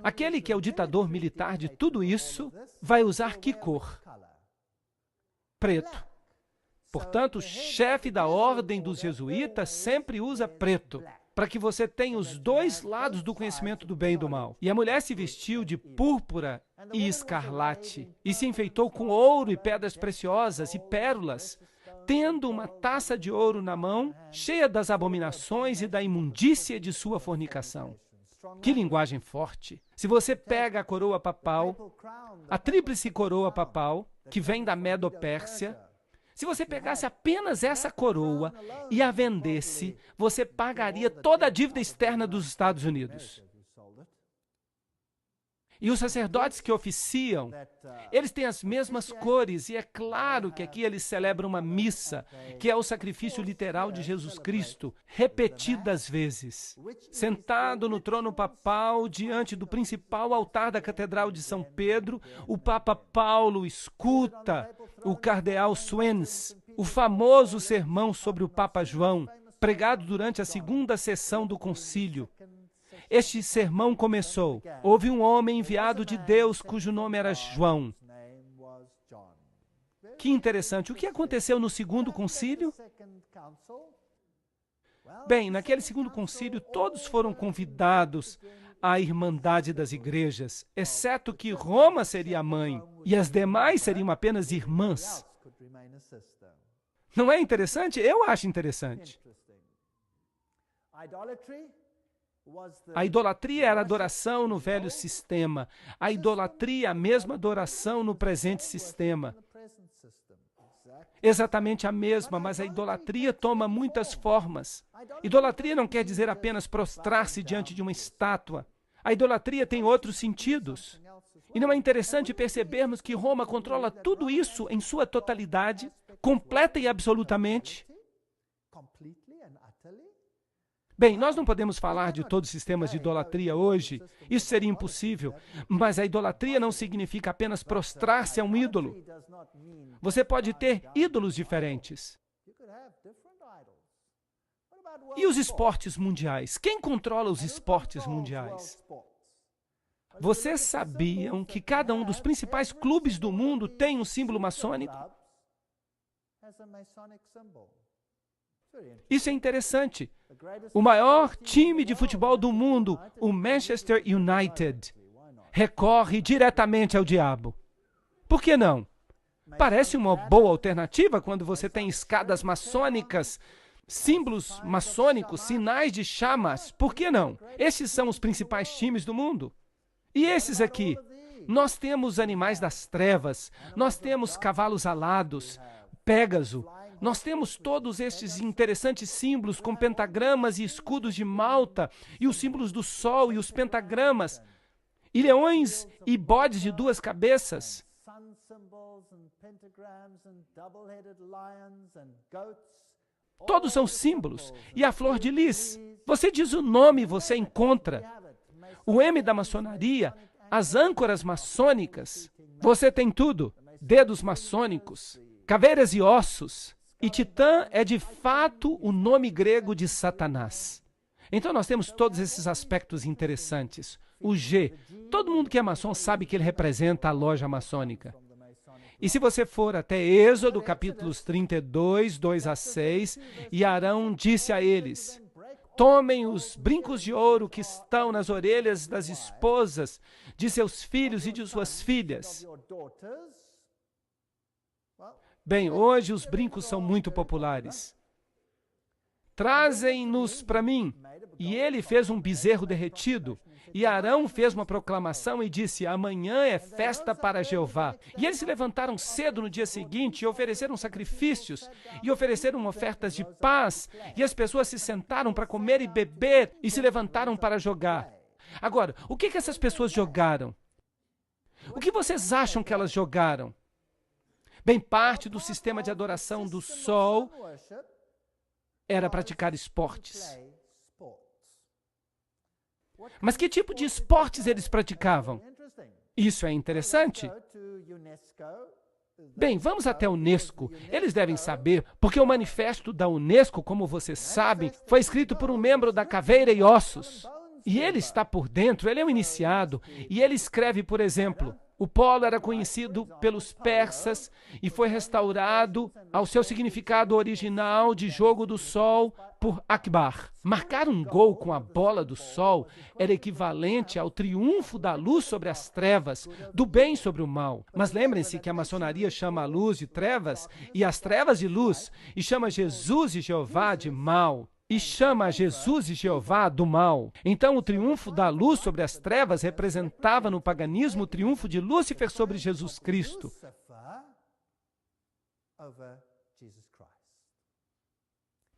aquele que é o ditador militar de tudo isso, vai usar que cor? Preto. Portanto, o chefe da ordem dos jesuítas sempre usa preto, para que você tenha os dois lados do conhecimento do bem e do mal. E a mulher se vestiu de púrpura e escarlate, e se enfeitou com ouro e pedras preciosas e pérolas, tendo uma taça de ouro na mão, cheia das abominações e da imundícia de sua fornicação. Que linguagem forte! Se você pega a coroa papal, a tríplice coroa papal, que vem da Medo-Pérsia, se você pegasse apenas essa coroa e a vendesse, você pagaria toda a dívida externa dos Estados Unidos. E os sacerdotes que oficiam, eles têm as mesmas cores, e é claro que aqui eles celebram uma missa, que é o sacrifício literal de Jesus Cristo, repetidas vezes. Sentado no trono papal, diante do principal altar da Catedral de São Pedro, o Papa Paulo escuta o cardeal Swens, o famoso sermão sobre o Papa João, pregado durante a segunda sessão do concílio. Este sermão começou. Houve um homem enviado de Deus cujo nome era João. Que interessante. O que aconteceu no segundo concílio? Bem, naquele segundo concílio, todos foram convidados à Irmandade das Igrejas, exceto que Roma seria a mãe e as demais seriam apenas irmãs. Não é interessante? Eu acho interessante. A idolatria era adoração no velho sistema. A idolatria é a mesma adoração no presente sistema. Exatamente a mesma, mas a idolatria toma muitas formas. Idolatria não quer dizer apenas prostrar-se diante de uma estátua. A idolatria tem outros sentidos. E não é interessante percebermos que Roma controla tudo isso em sua totalidade, completa e absolutamente? Bem, nós não podemos falar de todos os sistemas de idolatria hoje, isso seria impossível, mas a idolatria não significa apenas prostrar-se a um ídolo. Você pode ter ídolos diferentes. E os esportes mundiais? Quem controla os esportes mundiais? Vocês sabiam que cada um dos principais clubes do mundo tem um símbolo maçônico? Isso é interessante. O maior time de futebol do mundo, o Manchester United, recorre diretamente ao diabo. Por que não? Parece uma boa alternativa quando você tem escadas maçônicas, símbolos maçônicos, sinais de chamas. Por que não? Esses são os principais times do mundo. E esses aqui? Nós temos animais das trevas, nós temos cavalos alados, Pégaso. Nós temos todos estes interessantes símbolos com pentagramas e escudos de Malta, e os símbolos do sol e os pentagramas. e leões e bodes de 2 cabeças. Todos são símbolos. E a flor de lis. Você diz o nome e você encontra. O M da maçonaria, as âncoras maçônicas. Você tem tudo. Dedos maçônicos, caveiras e ossos. E Titã é de fato o nome grego de Satanás. Então nós temos todos esses aspectos interessantes. O G, todo mundo que é maçom sabe que ele representa a loja maçônica. E se você for até Êxodo, capítulos 32, 2 a 6, e Arão disse a eles: tomem os brincos de ouro que estão nas orelhas das esposas de seus filhos e de suas filhas. Bem, hoje os brincos são muito populares. Trazem-nos para mim. E ele fez um bezerro derretido. E Arão fez uma proclamação e disse: amanhã é festa para Jeová. E eles se levantaram cedo no dia seguinte e ofereceram sacrifícios e ofereceram ofertas de paz. E as pessoas se sentaram para comer e beber e se levantaram para jogar. Agora, o que essas pessoas jogaram? O que vocês acham que elas jogaram? Bem, parte do sistema de adoração do sol era praticar esportes. Mas que tipo de esportes eles praticavam? Isso é interessante. Bem, vamos até a Unesco. Eles devem saber, porque o manifesto da Unesco, como vocês sabem, foi escrito por um membro da Caveira e Ossos. E ele está por dentro, ele é um iniciado. E ele escreve, por exemplo, o polo era conhecido pelos persas e foi restaurado ao seu significado original de jogo do sol por Akbar. Marcar um gol com a bola do sol era equivalente ao triunfo da luz sobre as trevas, do bem sobre o mal. Mas lembrem-se que a maçonaria chama a luz de trevas e as trevas de luz, e chama Jesus e Jeová de mal. E chama Jesus e Jeová do mal. Então, o triunfo da luz sobre as trevas representava no paganismo o triunfo de Lúcifer sobre Jesus Cristo.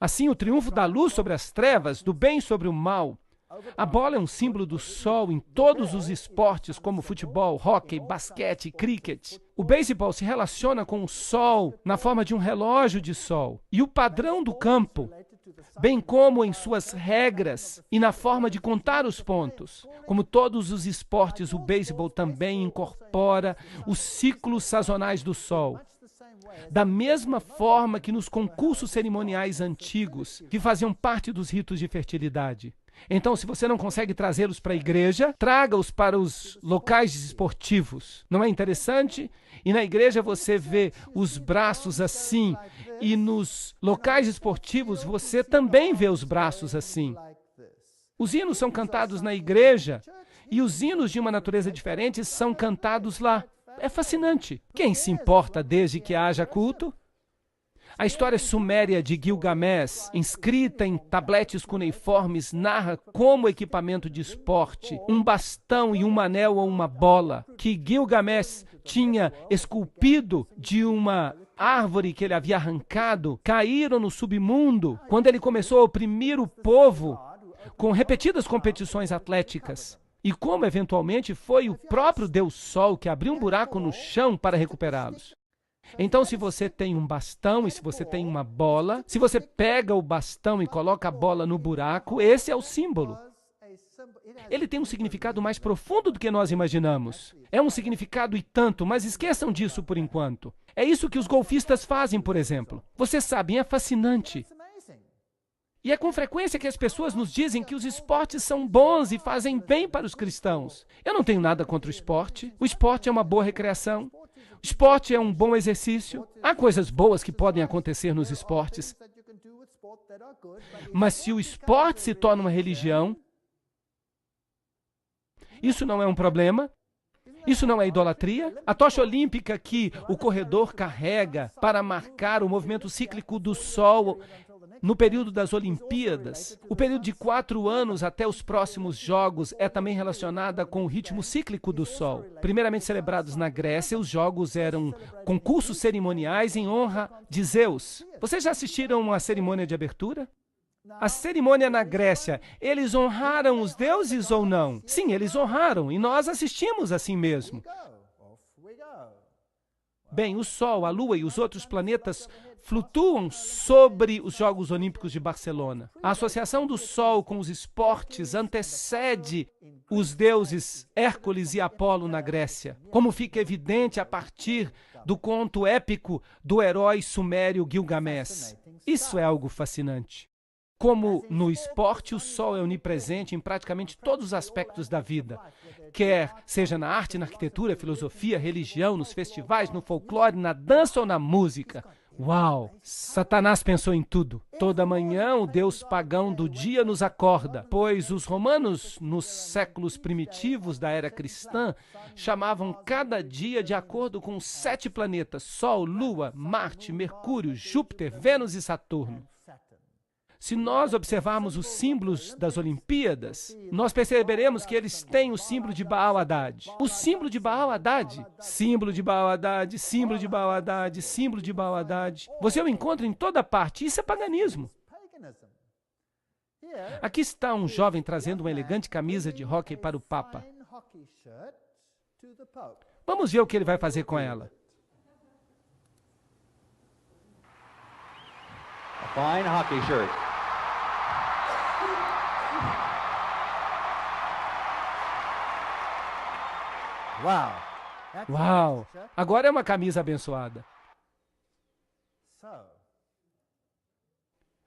Assim, o triunfo da luz sobre as trevas, do bem sobre o mal. A bola é um símbolo do sol em todos os esportes, como futebol, hóquei, basquete e cricket. O beisebol se relaciona com o sol na forma de um relógio de sol. E o padrão do campo, bem como em suas regras e na forma de contar os pontos. Como todos os esportes, o beisebol também incorpora os ciclos sazonais do sol. Da mesma forma que nos concursos cerimoniais antigos, que faziam parte dos ritos de fertilidade. Então, se você não consegue trazê-los para a igreja, traga-os para os locais esportivos. Não é interessante? E na igreja você vê os braços assim, e nos locais esportivos você também vê os braços assim. Os hinos são cantados na igreja, e os hinos de uma natureza diferente são cantados lá. É fascinante. Quem se importa desde que haja culto? A história suméria de Gilgamesh, inscrita em tabletes cuneiformes, narra como equipamento de esporte, um bastão e um anel ou uma bola, que Gilgamesh tinha esculpido de uma árvore que ele havia arrancado, caíram no submundo quando ele começou a oprimir o povo com repetidas competições atléticas. E como, eventualmente, foi o próprio Deus Sol que abriu um buraco no chão para recuperá-los. Então, se você tem um bastão e se você tem uma bola, se você pega o bastão e coloca a bola no buraco, esse é o símbolo. Ele tem um significado mais profundo do que nós imaginamos. É um significado e tanto, mas esqueçam disso por enquanto. É isso que os golfistas fazem, por exemplo. Vocês sabem, é fascinante. E é com frequência que as pessoas nos dizem que os esportes são bons e fazem bem para os cristãos. Eu não tenho nada contra o esporte. O esporte é uma boa recreação. O esporte é um bom exercício. Há coisas boas que podem acontecer nos esportes. Mas se o esporte se torna uma religião, isso não é um problema? Isso não é idolatria? A tocha olímpica que o corredor carrega para marcar o movimento cíclico do Sol no período das Olimpíadas, o período de 4 anos até os próximos Jogos é também relacionada com o ritmo cíclico do Sol. Primeiramente celebrados na Grécia, os Jogos eram concursos cerimoniais em honra de Zeus. Vocês já assistiram a cerimônia de abertura? A cerimônia na Grécia, eles honraram os deuses ou não? Sim, eles honraram, e nós assistimos assim mesmo. Bem, o Sol, a Lua e os outros planetas flutuam sobre os Jogos Olímpicos de Barcelona. A associação do Sol com os esportes antecede os deuses Hércules e Apolo na Grécia, como fica evidente a partir do conto épico do herói sumério Gilgamesh. Isso é algo fascinante. Como no esporte, o Sol é onipresente em praticamente todos os aspectos da vida, quer seja na arte, na arquitetura, filosofia, religião, nos festivais, no folclore, na dança ou na música. Uau! Satanás pensou em tudo. Toda manhã o deus pagão do dia nos acorda, pois os romanos, nos séculos primitivos da era cristã, chamavam cada dia de acordo com 7 planetas: Sol, Lua, Marte, Mercúrio, Júpiter, Vênus e Saturno. Se nós observarmos os símbolos das Olimpíadas, nós perceberemos que eles têm o símbolo de Baal-Hadad. O símbolo de Baal-Hadad, símbolo de Baal-Hadad, símbolo de Baal-Hadad, símbolo de Baal-Hadad. Você o encontra em toda parte. Isso é paganismo. Aqui está um jovem trazendo uma elegante camisa de hóquei para o Papa. Vamos ver o que ele vai fazer com ela. A fine hockey shirt. Uau! Agora é uma camisa abençoada.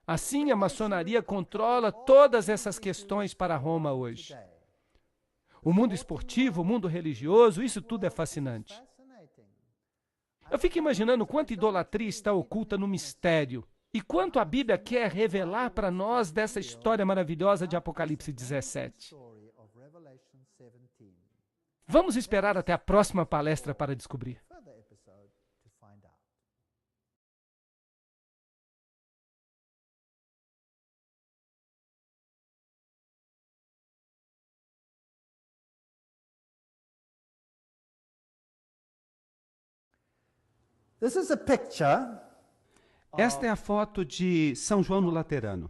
Assim, a maçonaria controla todas essas questões para Roma hoje. O mundo esportivo, o mundo religioso, isso tudo é fascinante. Eu fico imaginando quanta idolatria está oculta no mistério e quanto a Bíblia quer revelar para nós dessa história maravilhosa de Apocalipse 17. Vamos esperar até a próxima palestra para descobrir. Esta é a foto de São João no Laterano.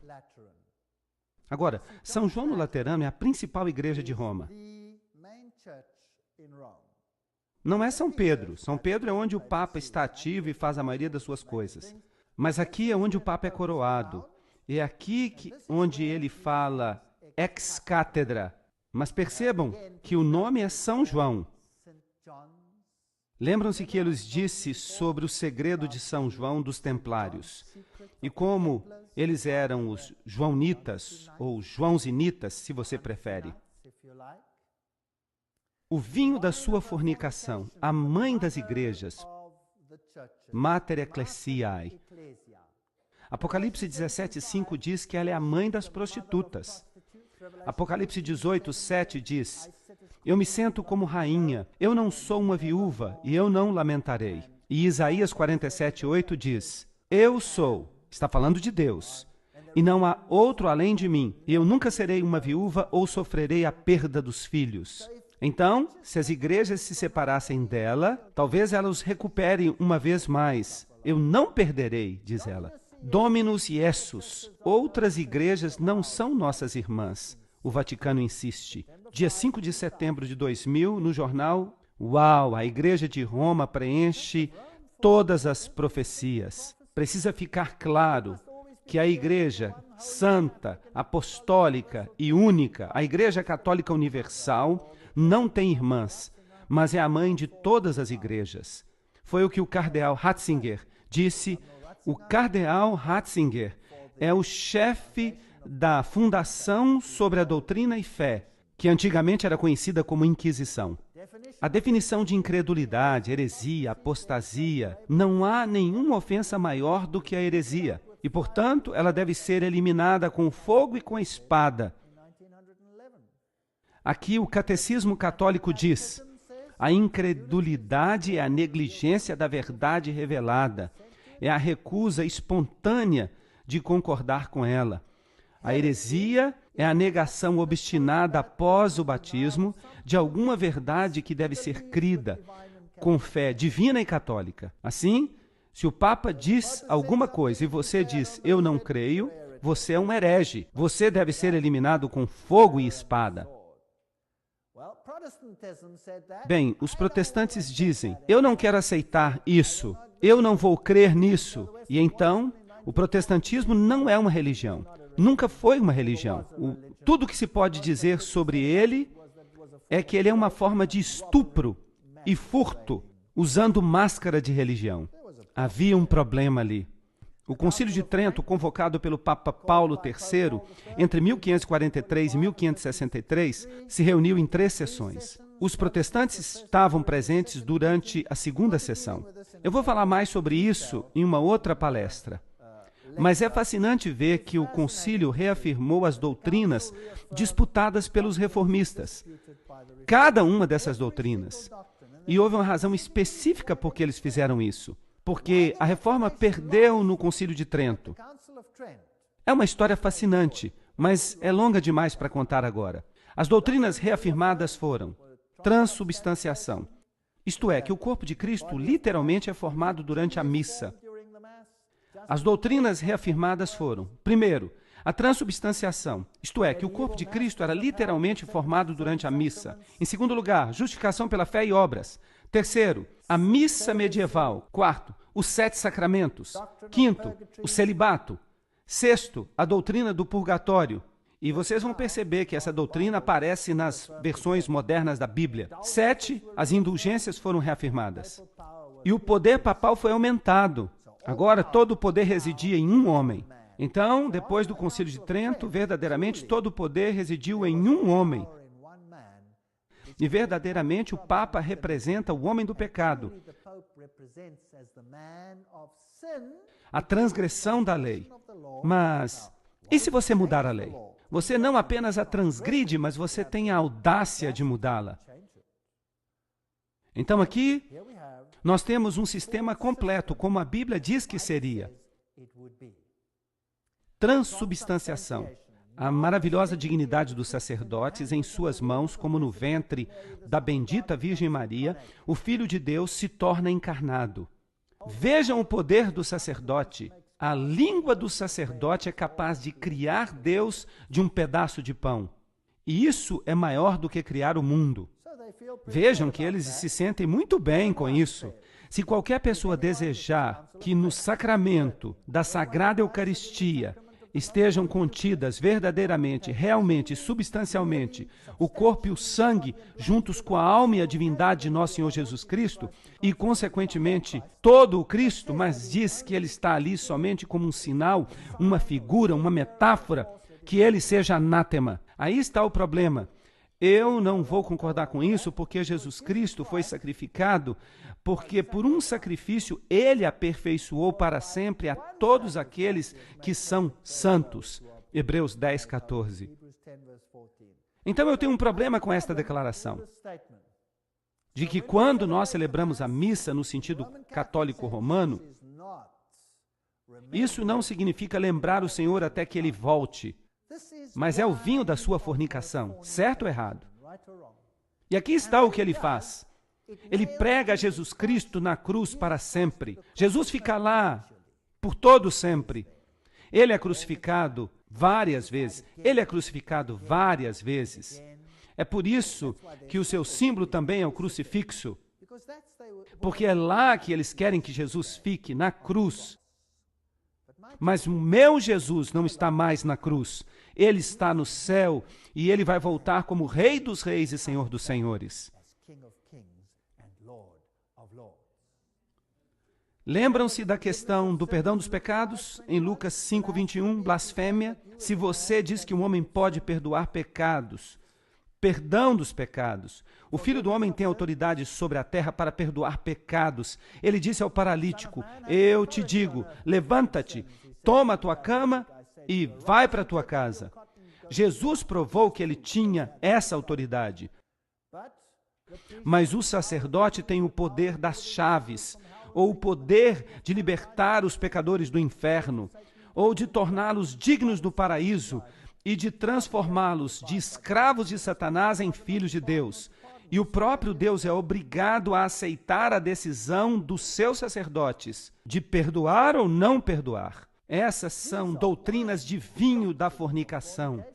Agora, São João no Laterano é a principal igreja de Roma. Não é São Pedro. São Pedro é onde o Papa está ativo e faz a maioria das suas coisas. Mas aqui é onde o Papa é coroado. É aqui onde ele fala ex cátedra. Mas percebam que o nome é São João. Lembram-se que ele disse sobre o segredo de São João dos Templários e como eles eram os joanitas ou joãozinitas, se você prefere. O vinho da sua fornicação, a mãe das igrejas, Mater Ecclesiae. Apocalipse 17:5 diz que ela é a mãe das prostitutas. Apocalipse 18:7 diz: eu me sento como rainha, eu não sou uma viúva e eu não lamentarei. E Isaías 47:8 diz: eu sou, está falando de Deus, e não há outro além de mim, e eu nunca serei uma viúva ou sofrerei a perda dos filhos. Então, se as igrejas se separassem dela, talvez ela os recupere uma vez mais. Eu não perderei, diz ela. Dominus Iesus. Outras igrejas não são nossas irmãs. O Vaticano insiste. Dia 5 de setembro de 2000, no jornal, uau, a Igreja de Roma preenche todas as profecias. Precisa ficar claro que a Igreja Santa, Apostólica e Única, a Igreja Católica Universal, não tem irmãs, mas é a mãe de todas as igrejas. Foi o que o cardeal Ratzinger disse. O cardeal Ratzinger é o chefe da Fundação sobre a Doutrina e Fé, que antigamente era conhecida como Inquisição. A definição de incredulidade, heresia, apostasia, não há nenhuma ofensa maior do que a heresia, e, portanto, ela deve ser eliminada com fogo e com a espada. Aqui o Catecismo Católico diz: a incredulidade é a negligência da verdade revelada, é a recusa espontânea de concordar com ela. A heresia é a negação obstinada após o batismo de alguma verdade que deve ser crida com fé divina e católica. Assim, se o Papa diz alguma coisa e você diz, eu não creio, você é um herege. Você deve ser eliminado com fogo e espada. Bem, os protestantes dizem, eu não quero aceitar isso, eu não vou crer nisso. E então, o protestantismo não é uma religião. Nunca foi uma religião. Tudo que se pode dizer sobre ele é que ele é uma forma de estupro e furto, usando máscara de religião. Havia um problema ali. O Concílio de Trento, convocado pelo Papa Paulo III, entre 1543 e 1563, se reuniu em 3 sessões. Os protestantes estavam presentes durante a segunda sessão. Eu vou falar mais sobre isso em uma outra palestra. Mas é fascinante ver que o concílio reafirmou as doutrinas disputadas pelos reformistas. Cada uma dessas doutrinas. E houve uma razão específica por que eles fizeram isso. Porque a reforma perdeu no Concílio de Trento. É uma história fascinante, mas é longa demais para contar agora. As doutrinas reafirmadas foram transubstanciação. Isto é, que o corpo de Cristo literalmente é formado durante a missa. As doutrinas reafirmadas foram, primeiro, a transubstanciação, isto é, que o corpo de Cristo era literalmente formado durante a missa. Em segundo lugar, justificação pela fé e obras. Terceiro, a missa medieval. Quarto, os 7 sacramentos. Quinto, o celibato. Sexto, a doutrina do purgatório. E vocês vão perceber que essa doutrina aparece nas versões modernas da Bíblia. 7, as indulgências foram reafirmadas. E o poder papal foi aumentado. Agora, todo o poder residia em um homem. Então, depois do Concílio de Trento, verdadeiramente todo o poder residiu em um homem. E verdadeiramente o Papa representa o homem do pecado. A transgressão da lei. Mas, e se você mudar a lei? Você não apenas a transgride, mas você tem a audácia de mudá-la. Então aqui, nós temos um sistema completo, como a Bíblia diz que seria. Transubstanciação. A maravilhosa dignidade dos sacerdotes em suas mãos, como no ventre da bendita Virgem Maria, o Filho de Deus se torna encarnado. Vejam o poder do sacerdote. A língua do sacerdote é capaz de criar Deus de um pedaço de pão. E isso é maior do que criar o mundo. Vejam que eles se sentem muito bem com isso. Se qualquer pessoa desejar que no sacramento da Sagrada Eucaristia estejam contidas verdadeiramente, realmente, substancialmente, o corpo e o sangue, juntos com a alma e a divindade de nosso Senhor Jesus Cristo, e, consequentemente, todo o Cristo, mas diz que ele está ali somente como um sinal, uma figura, uma metáfora, que ele seja anátema. Aí está o problema. Eu não vou concordar com isso, porque Jesus Cristo foi sacrificado, porque por um sacrifício ele aperfeiçoou para sempre a todos aqueles que são santos. Hebreus 10, 14. Então eu tenho um problema com esta declaração, de que quando nós celebramos a missa no sentido católico romano, isso não significa lembrar o Senhor até que ele volte, mas é o vinho da sua fornicação, certo ou errado? E aqui está o que ele faz. Ele prega Jesus Cristo na cruz para sempre. Jesus fica lá por todo sempre. Ele é crucificado várias vezes. Ele é crucificado várias vezes. É por isso que o seu símbolo também é o crucifixo. Porque é lá que eles querem que Jesus fique, na cruz. Mas o meu Jesus não está mais na cruz. Ele está no céu e ele vai voltar como Rei dos Reis e Senhor dos Senhores. Lembram-se da questão do perdão dos pecados? Em Lucas 5:21, blasfêmia. Se você diz que um homem pode perdoar pecados, perdão dos pecados, o Filho do Homem tem autoridade sobre a terra para perdoar pecados. Ele disse ao paralítico, eu te digo, levanta-te, toma a tua cama e vai para a tua casa. Jesus provou que ele tinha essa autoridade. Mas o sacerdote tem o poder das chaves, ou o poder de libertar os pecadores do inferno, ou de torná-los dignos do paraíso e de transformá-los de escravos de Satanás em filhos de Deus. E o próprio Deus é obrigado a aceitar a decisão dos seus sacerdotes de perdoar ou não perdoar. Essas são doutrinas de vinho da fornicação.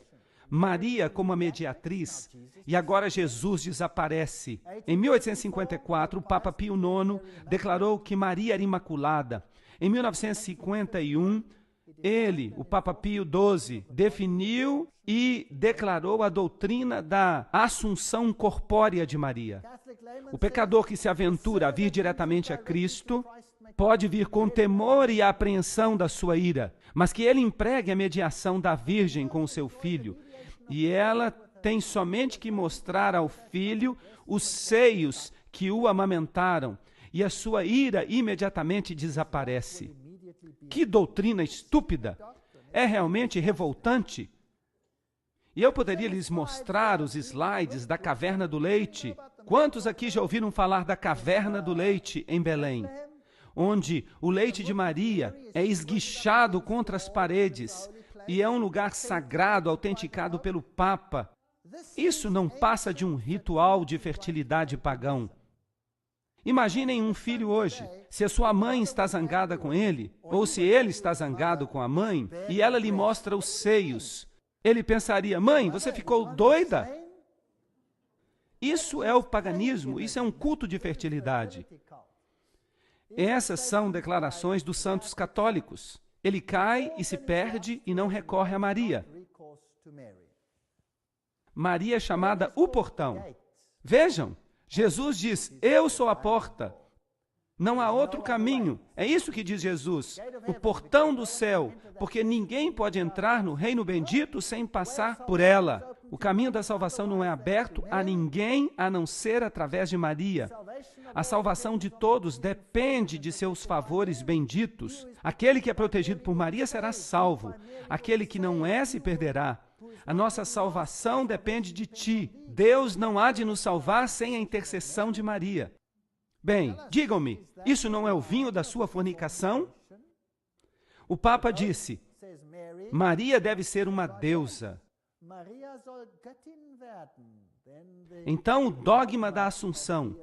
Maria como a mediatriz, e agora Jesus desaparece. Em 1854, o Papa Pio IX declarou que Maria era imaculada. Em 1951, ele, o Papa Pio XII, definiu e declarou a doutrina da assunção corpórea de Maria. O pecador que se aventura a vir diretamente a Cristo pode vir com temor e apreensão da sua ira, mas que ele empregue a mediação da Virgem com o seu filho, e ela tem somente que mostrar ao filho os seios que o amamentaram, e a sua ira imediatamente desaparece. Que doutrina estúpida! É realmente revoltante. E eu poderia lhes mostrar os slides da Caverna do Leite. Quantos aqui já ouviram falar da Caverna do Leite em Belém? Onde o leite de Maria é esguichado contra as paredes e é um lugar sagrado autenticado pelo Papa. Isso não passa de um ritual de fertilidade pagão. Imaginem um filho hoje, se a sua mãe está zangada com ele, ou se ele está zangado com a mãe, e ela lhe mostra os seios. Ele pensaria: mãe, você ficou doida? Isso é o paganismo, isso é um culto de fertilidade. Essas são declarações dos santos católicos. Ele cai e se perde e não recorre a Maria. Maria é chamada o portão. Vejam, Jesus diz: eu sou a porta. Não há outro caminho. É isso que diz Jesus. O portão do céu, porque ninguém pode entrar no reino bendito sem passar por ela. O caminho da salvação não é aberto a ninguém a não ser através de Maria. A salvação de todos depende de seus favores benditos. Aquele que é protegido por Maria será salvo. Aquele que não é se perderá. A nossa salvação depende de ti. Deus não há de nos salvar sem a intercessão de Maria. Bem, digam-me, isso não é o vinho da sua fornicação? O Papa disse: Maria deve ser uma deusa. Então, o dogma da Assunção.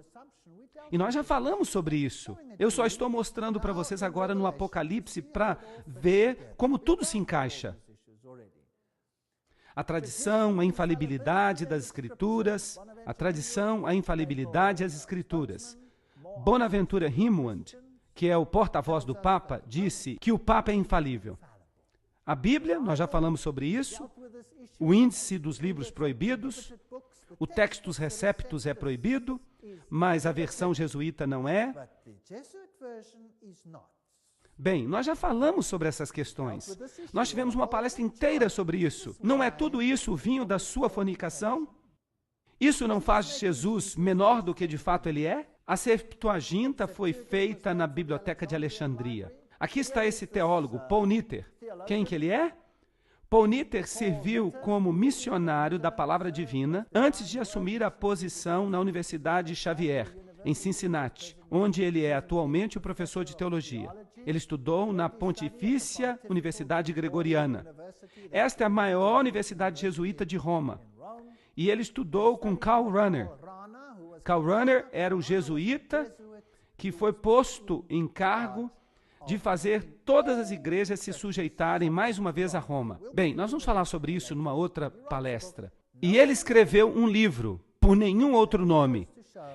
E nós já falamos sobre isso. Eu só estou mostrando para vocês agora no Apocalipse para ver como tudo se encaixa. A tradição, a infalibilidade das Escrituras, a tradição, a infalibilidade das Escrituras. Bonaventura Rimwand, que é o porta-voz do Papa, disse que o Papa é infalível. A Bíblia, nós já falamos sobre isso, o índice dos livros proibidos, o Textus Receptus é proibido, mas a versão jesuíta não é. Bem, nós já falamos sobre essas questões. Nós tivemos uma palestra inteira sobre isso. Não é tudo isso o vinho da sua fornicação? Isso não faz de Jesus menor do que de fato ele é? A Septuaginta foi feita na Biblioteca de Alexandria. Aqui está esse teólogo, Paul Nitter. Quem que ele é? Paul Nitter serviu como missionário da Palavra Divina antes de assumir a posição na Universidade Xavier, em Cincinnati, onde ele é atualmente o professor de teologia. Ele estudou na Pontifícia Universidade Gregoriana. Esta é a maior universidade jesuíta de Roma. E ele estudou com Karl Rahner. Karl Rahner era o jesuíta que foi posto em cargo de fazer todas as igrejas se sujeitarem mais uma vez a Roma. Bem, nós vamos falar sobre isso numa outra palestra. E ele escreveu um livro, por nenhum outro nome.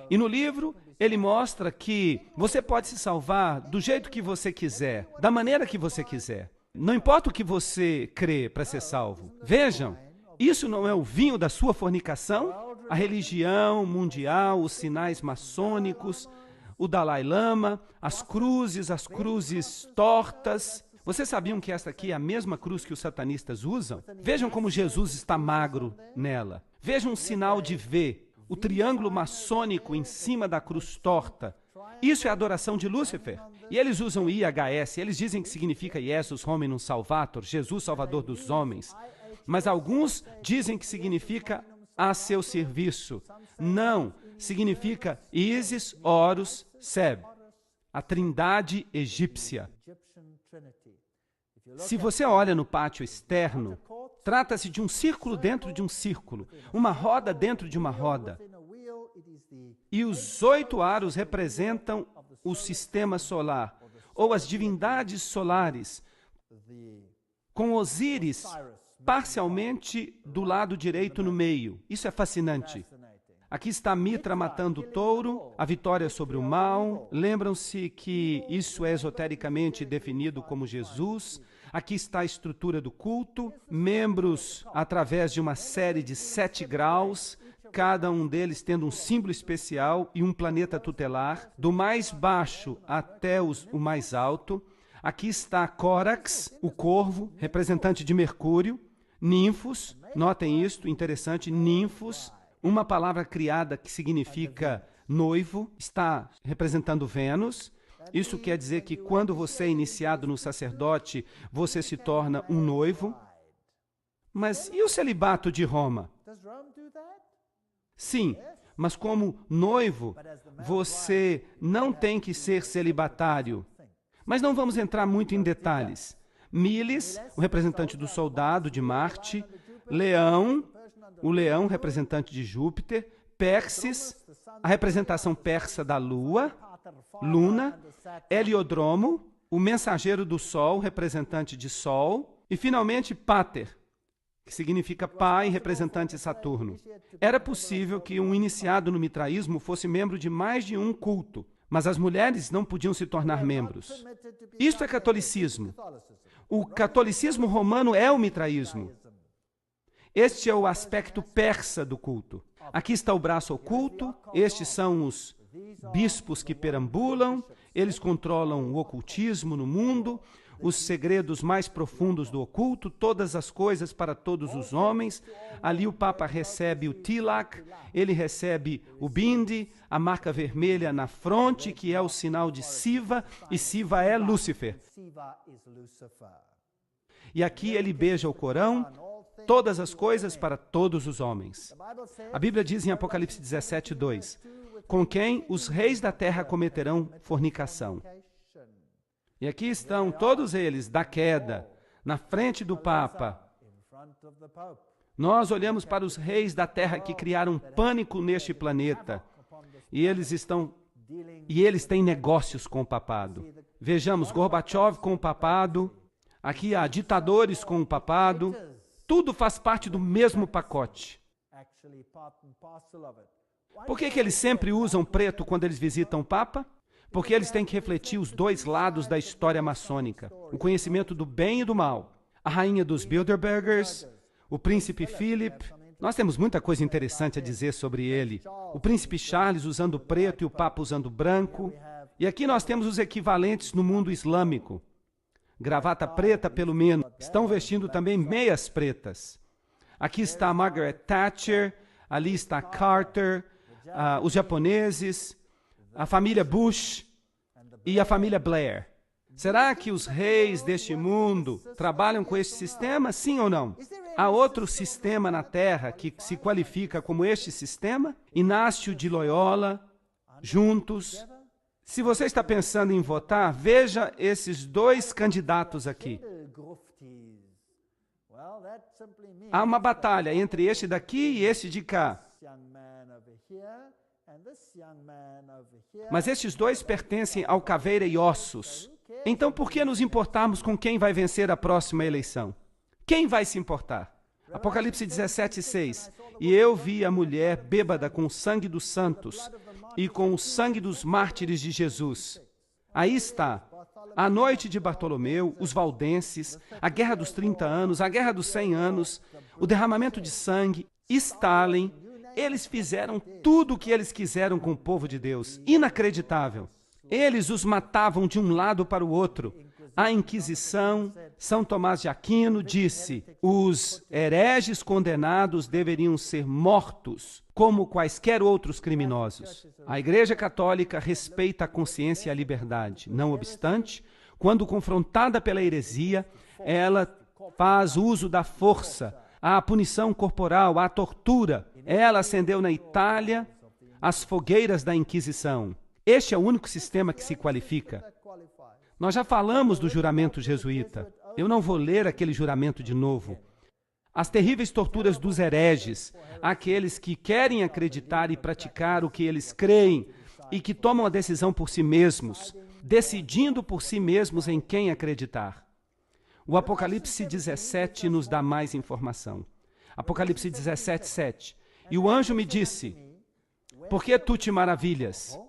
E no livro, ele mostra que você pode se salvar do jeito que você quiser, da maneira que você quiser. Não importa o que você crê para ser salvo. Vejam, isso não é o vinho da sua fornicação? A religião mundial, os sinais maçônicos, o Dalai Lama, as cruzes tortas. Vocês sabiam que esta aqui é a mesma cruz que os satanistas usam? Vejam como Jesus está magro nela. Vejam um sinal de V, o triângulo maçônico em cima da cruz torta. Isso é a adoração de Lúcifer. E eles usam IHS, eles dizem que significa Jesus Hominum Salvator, Jesus Salvador dos homens. Mas alguns dizem que significa a seu serviço. Não, significa Isis, Horus, Seb, a trindade egípcia. Se você olha no pátio externo, trata-se de um círculo dentro de um círculo, uma roda dentro de uma roda. E os 8 aros representam o sistema solar, ou as divindades solares. com Osíris parcialmente do lado direito no meio. Isso é fascinante. Aqui está Mitra matando o touro, a vitória sobre o mal. Lembram-se que isso é esotericamente definido como Jesus. Aqui está a estrutura do culto, membros através de uma série de 7 graus, cada um deles tendo um símbolo especial e um planeta tutelar, do mais baixo até o mais alto. Aqui está Córax, o corvo, representante de Mercúrio, ninfos, notem isto, interessante, ninfos, uma palavra criada que significa noivo, está representando Vênus. Isso quer dizer que quando você é iniciado no sacerdote, você se torna um noivo. Mas e o celibato de Roma? Sim, mas como noivo, você não tem que ser celibatário. Mas não vamos entrar muito em detalhes. Miles, o representante do soldado de Marte, Leão, o leão representante de Júpiter, Perses, a representação persa da Lua, Luna, Heliodromo, o mensageiro do Sol, representante de Sol, e finalmente Pater, que significa pai, representante de Saturno. Era possível que um iniciado no mitraísmo fosse membro de mais de um culto, mas as mulheres não podiam se tornar membros. Isto é catolicismo. O catolicismo romano é o mitraísmo. Este é o aspecto persa do culto. Aqui está o braço oculto, estes são os bispos que perambulam, eles controlam o ocultismo no mundo, os segredos mais profundos do oculto, todas as coisas para todos os homens. Ali o Papa recebe o tilak, ele recebe o bindi, a marca vermelha na fronte, que é o sinal de Siva, e Siva é Lúcifer. E aqui ele beija o Corão, todas as coisas para todos os homens. A Bíblia diz em Apocalipse 17:2, com quem os reis da terra cometerão fornicação. E aqui estão todos eles, da queda, na frente do Papa. Nós olhamos para os reis da terra que criaram pânico neste planeta. E eles têm negócios com o papado. Vejamos Gorbachev com o papado. Aqui há ditadores com o papado. Tudo faz parte do mesmo pacote. Por que eles sempre usam preto quando eles visitam o Papa? Porque eles têm que refletir os dois lados da história maçônica, o conhecimento do bem e do mal. A rainha dos Bilderbergers, o príncipe Philip, nós temos muita coisa interessante a dizer sobre ele. O príncipe Charles usando preto e o Papa usando branco. E aqui nós temos os equivalentes no mundo islâmico. Gravata preta, pelo menos. Estão vestindo também meias pretas. Aqui está Margaret Thatcher, ali está Carter, os japoneses, a família Bush e a família Blair. Será que os reis deste mundo trabalham com este sistema? Sim ou não? Há outro sistema na Terra que se qualifica como este sistema? Inácio de Loyola, juntos. Se você está pensando em votar, veja esses dois candidatos aqui. Há uma batalha entre este daqui e este de cá. Mas estes dois pertencem ao caveira e ossos. Então, por que nos importarmos com quem vai vencer a próxima eleição? Quem vai se importar? Apocalipse 17:6. E eu vi a mulher bêbada com o sangue dos santos e com o sangue dos mártires de Jesus. Aí está. A noite de Bartolomeu, os valdenses, a guerra dos 30 anos, a guerra dos 100 anos, o derramamento de sangue, Stalin. Eles fizeram tudo o que eles quiseram com o povo de Deus. Inacreditável. Eles os matavam de um lado para o outro. A Inquisição, São Tomás de Aquino disse, os hereges condenados deveriam ser mortos, como quaisquer outros criminosos. A Igreja Católica respeita a consciência e a liberdade. Não obstante, quando confrontada pela heresia, ela faz uso da força, a punição corporal, a tortura. Ela acendeu na Itália as fogueiras da Inquisição. Este é o único sistema que se qualifica. Nós já falamos do juramento jesuíta. Eu não vou ler aquele juramento de novo. As terríveis torturas dos hereges, aqueles que querem acreditar e praticar o que eles creem e que tomam a decisão por si mesmos, decidindo por si mesmos em quem acreditar. O Apocalipse 17 nos dá mais informação. Apocalipse 17, 7. E o anjo me disse: por que tu te maravilhas?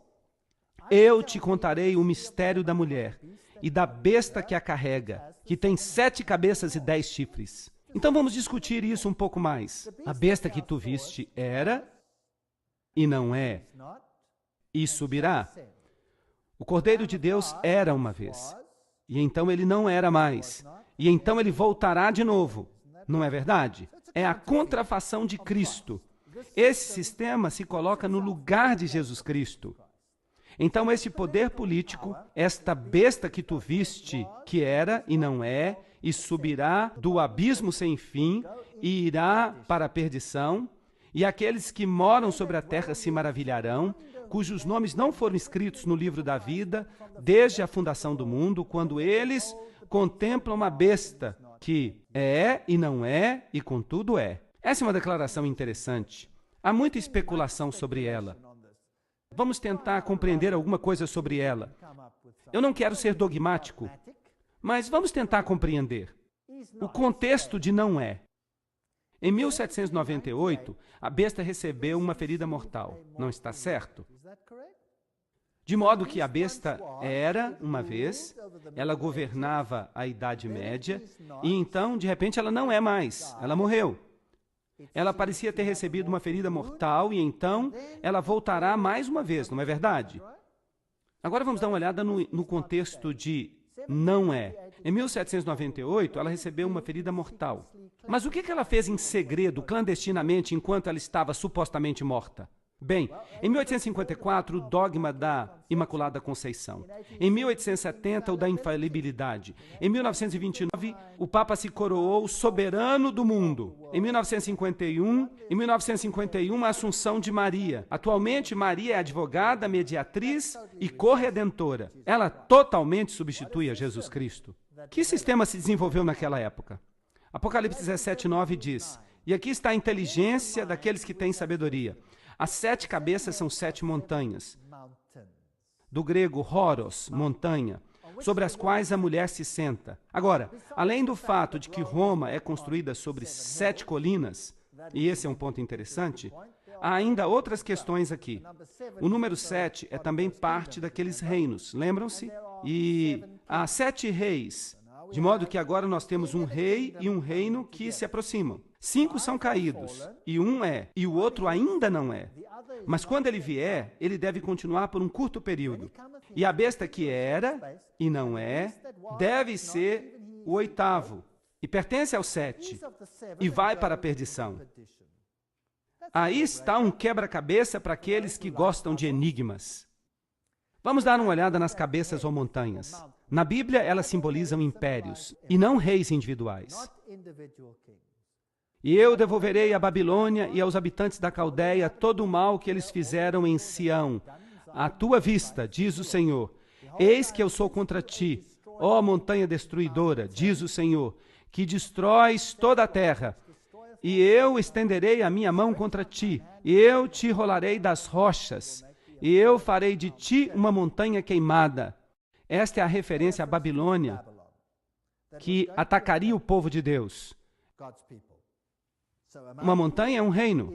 Eu te contarei o mistério da mulher e da besta que a carrega, que tem 7 cabeças e 10 chifres. Então vamos discutir isso um pouco mais. A besta que tu viste era e não é, e subirá. O Cordeiro de Deus era uma vez, e então ele não era mais, e então ele voltará de novo. Não é verdade? É a contrafação de Cristo. Esse sistema se coloca no lugar de Jesus Cristo. Então, esse poder político, esta besta que tu viste, que era e não é, e subirá do abismo sem fim, e irá para a perdição, e aqueles que moram sobre a terra se maravilharão, cujos nomes não foram escritos no livro da vida, desde a fundação do mundo, quando eles contemplam a besta, que é e não é, e contudo é. Essa é uma declaração interessante. Há muita especulação sobre ela. Vamos tentar compreender alguma coisa sobre ela. Eu não quero ser dogmático, mas vamos tentar compreender. O contexto de não é. Em 1798, a besta recebeu uma ferida mortal. Não está certo? De modo que a besta era, uma vez, ela governava a Idade Média, e então, de repente, ela não é mais. Ela morreu. Ela parecia ter recebido uma ferida mortal, e então ela voltará mais uma vez, não é verdade? Agora vamos dar uma olhada no contexto de não é. Em 1798, ela recebeu uma ferida mortal. Mas o que ela fez em segredo, clandestinamente, enquanto ela estava supostamente morta? Bem, em 1854, o dogma da Imaculada Conceição. Em 1870, o da infalibilidade. Em 1929, o Papa se coroou soberano do mundo. Em 1951, a Assunção de Maria. Atualmente, Maria é advogada, mediatriz e corredentora. Ela totalmente substitui a Jesus Cristo. Que sistema se desenvolveu naquela época? Apocalipse 17, 9 diz: e aqui está a inteligência daqueles que têm sabedoria. As 7 cabeças são 7 montanhas. Do grego, horos, montanha, sobre as quais a mulher se senta. Agora, além do fato de que Roma é construída sobre 7 colinas, e esse é um ponto interessante, há ainda outras questões aqui. O número 7 é também parte daqueles reinos, lembram-se? E há 7 reis, de modo que agora nós temos um rei e um reino que se aproximam. 5 são caídos, e um é, e o outro ainda não é. Mas quando ele vier, ele deve continuar por um curto período. E a besta que era e não é, deve ser o 8º, e pertence ao 7, e vai para a perdição. Aí está um quebra-cabeça para aqueles que gostam de enigmas. Vamos dar uma olhada nas cabeças ou montanhas. Na Bíblia, elas simbolizam impérios, e não reis individuais. E eu devolverei à Babilônia e aos habitantes da Caldeia todo o mal que eles fizeram em Sião. À tua vista, diz o Senhor, eis que eu sou contra ti, ó montanha destruidora, diz o Senhor, que destróis toda a terra. E eu estenderei a minha mão contra ti, e eu te rolarei das rochas, e eu farei de ti uma montanha queimada. Esta é a referência à Babilônia, que atacaria o povo de Deus. Uma montanha é um reino.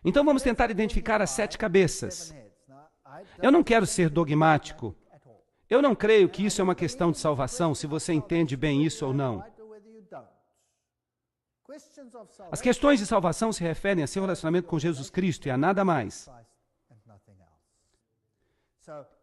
Então vamos tentar identificar as 7 cabeças. Eu não quero ser dogmático. Eu não creio que isso é uma questão de salvação, se você entende bem isso ou não. As questões de salvação se referem a seu relacionamento com Jesus Cristo e a nada mais.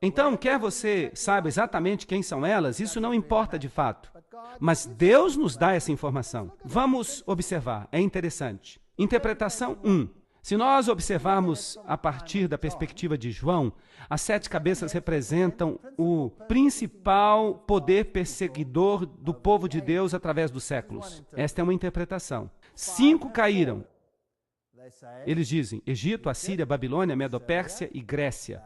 Então, quer você saiba exatamente quem são elas, isso não importa de fato. Mas Deus nos dá essa informação. Vamos observar, é interessante. Interpretação 1. Se nós observarmos a partir da perspectiva de João, as 7 cabeças representam o principal poder perseguidor do povo de Deus através dos séculos. Esta é uma interpretação. 5 caíram. Eles dizem Egito, Assíria, Babilônia, Medo-Pérsia e Grécia.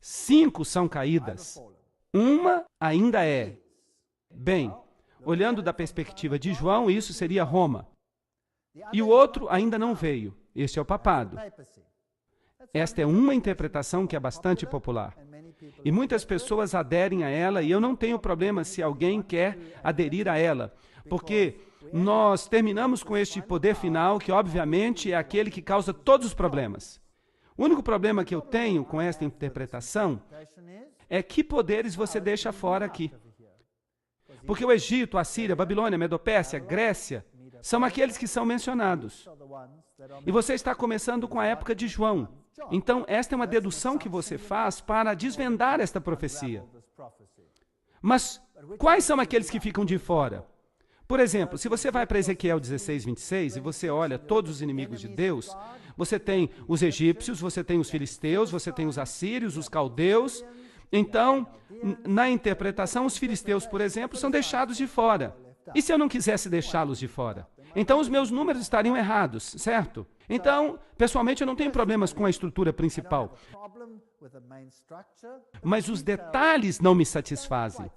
5 são caídas. Uma ainda é. Bem, olhando da perspectiva de João, isso seria Roma. E o outro ainda não veio. Este é o papado. Esta é uma interpretação que é bastante popular. E muitas pessoas aderem a ela, e eu não tenho problema se alguém quer aderir a ela, porque nós terminamos com este poder final, que obviamente é aquele que causa todos os problemas. O único problema que eu tenho com esta interpretação é que poderes você deixa fora aqui. Porque o Egito, a Síria, a Babilônia, a Medopérsia, a Grécia, são aqueles que são mencionados. E você está começando com a época de João. Então, esta é uma dedução que você faz para desvendar esta profecia. Mas quais são aqueles que ficam de fora? Por exemplo, se você vai para Ezequiel 16, 26 e você olha todos os inimigos de Deus, você tem os egípcios, você tem os filisteus, você tem os assírios, os caldeus. Então, na interpretação, os filisteus, por exemplo, são deixados de fora. E se eu não quisesse deixá-los de fora? Então, os meus números estariam errados, certo? Então, pessoalmente, eu não tenho problemas com a estrutura principal. Mas os detalhes não me satisfazem.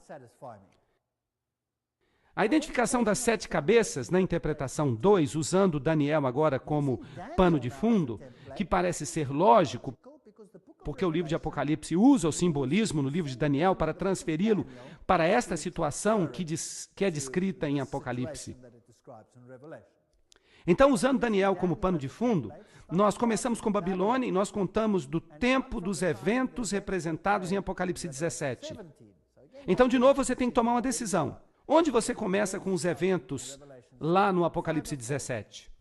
A identificação das 7 cabeças, na interpretação 2, usando Daniel agora como pano de fundo, que parece ser lógico, porque o livro de Apocalipse usa o simbolismo no livro de Daniel para transferi-lo para esta situação que é descrita em Apocalipse. Então, usando Daniel como pano de fundo, nós começamos com Babilônia e nós contamos do tempo dos eventos representados em Apocalipse 17. Então, de novo, você tem que tomar uma decisão. Onde você começa com os eventos lá no Apocalipse 17?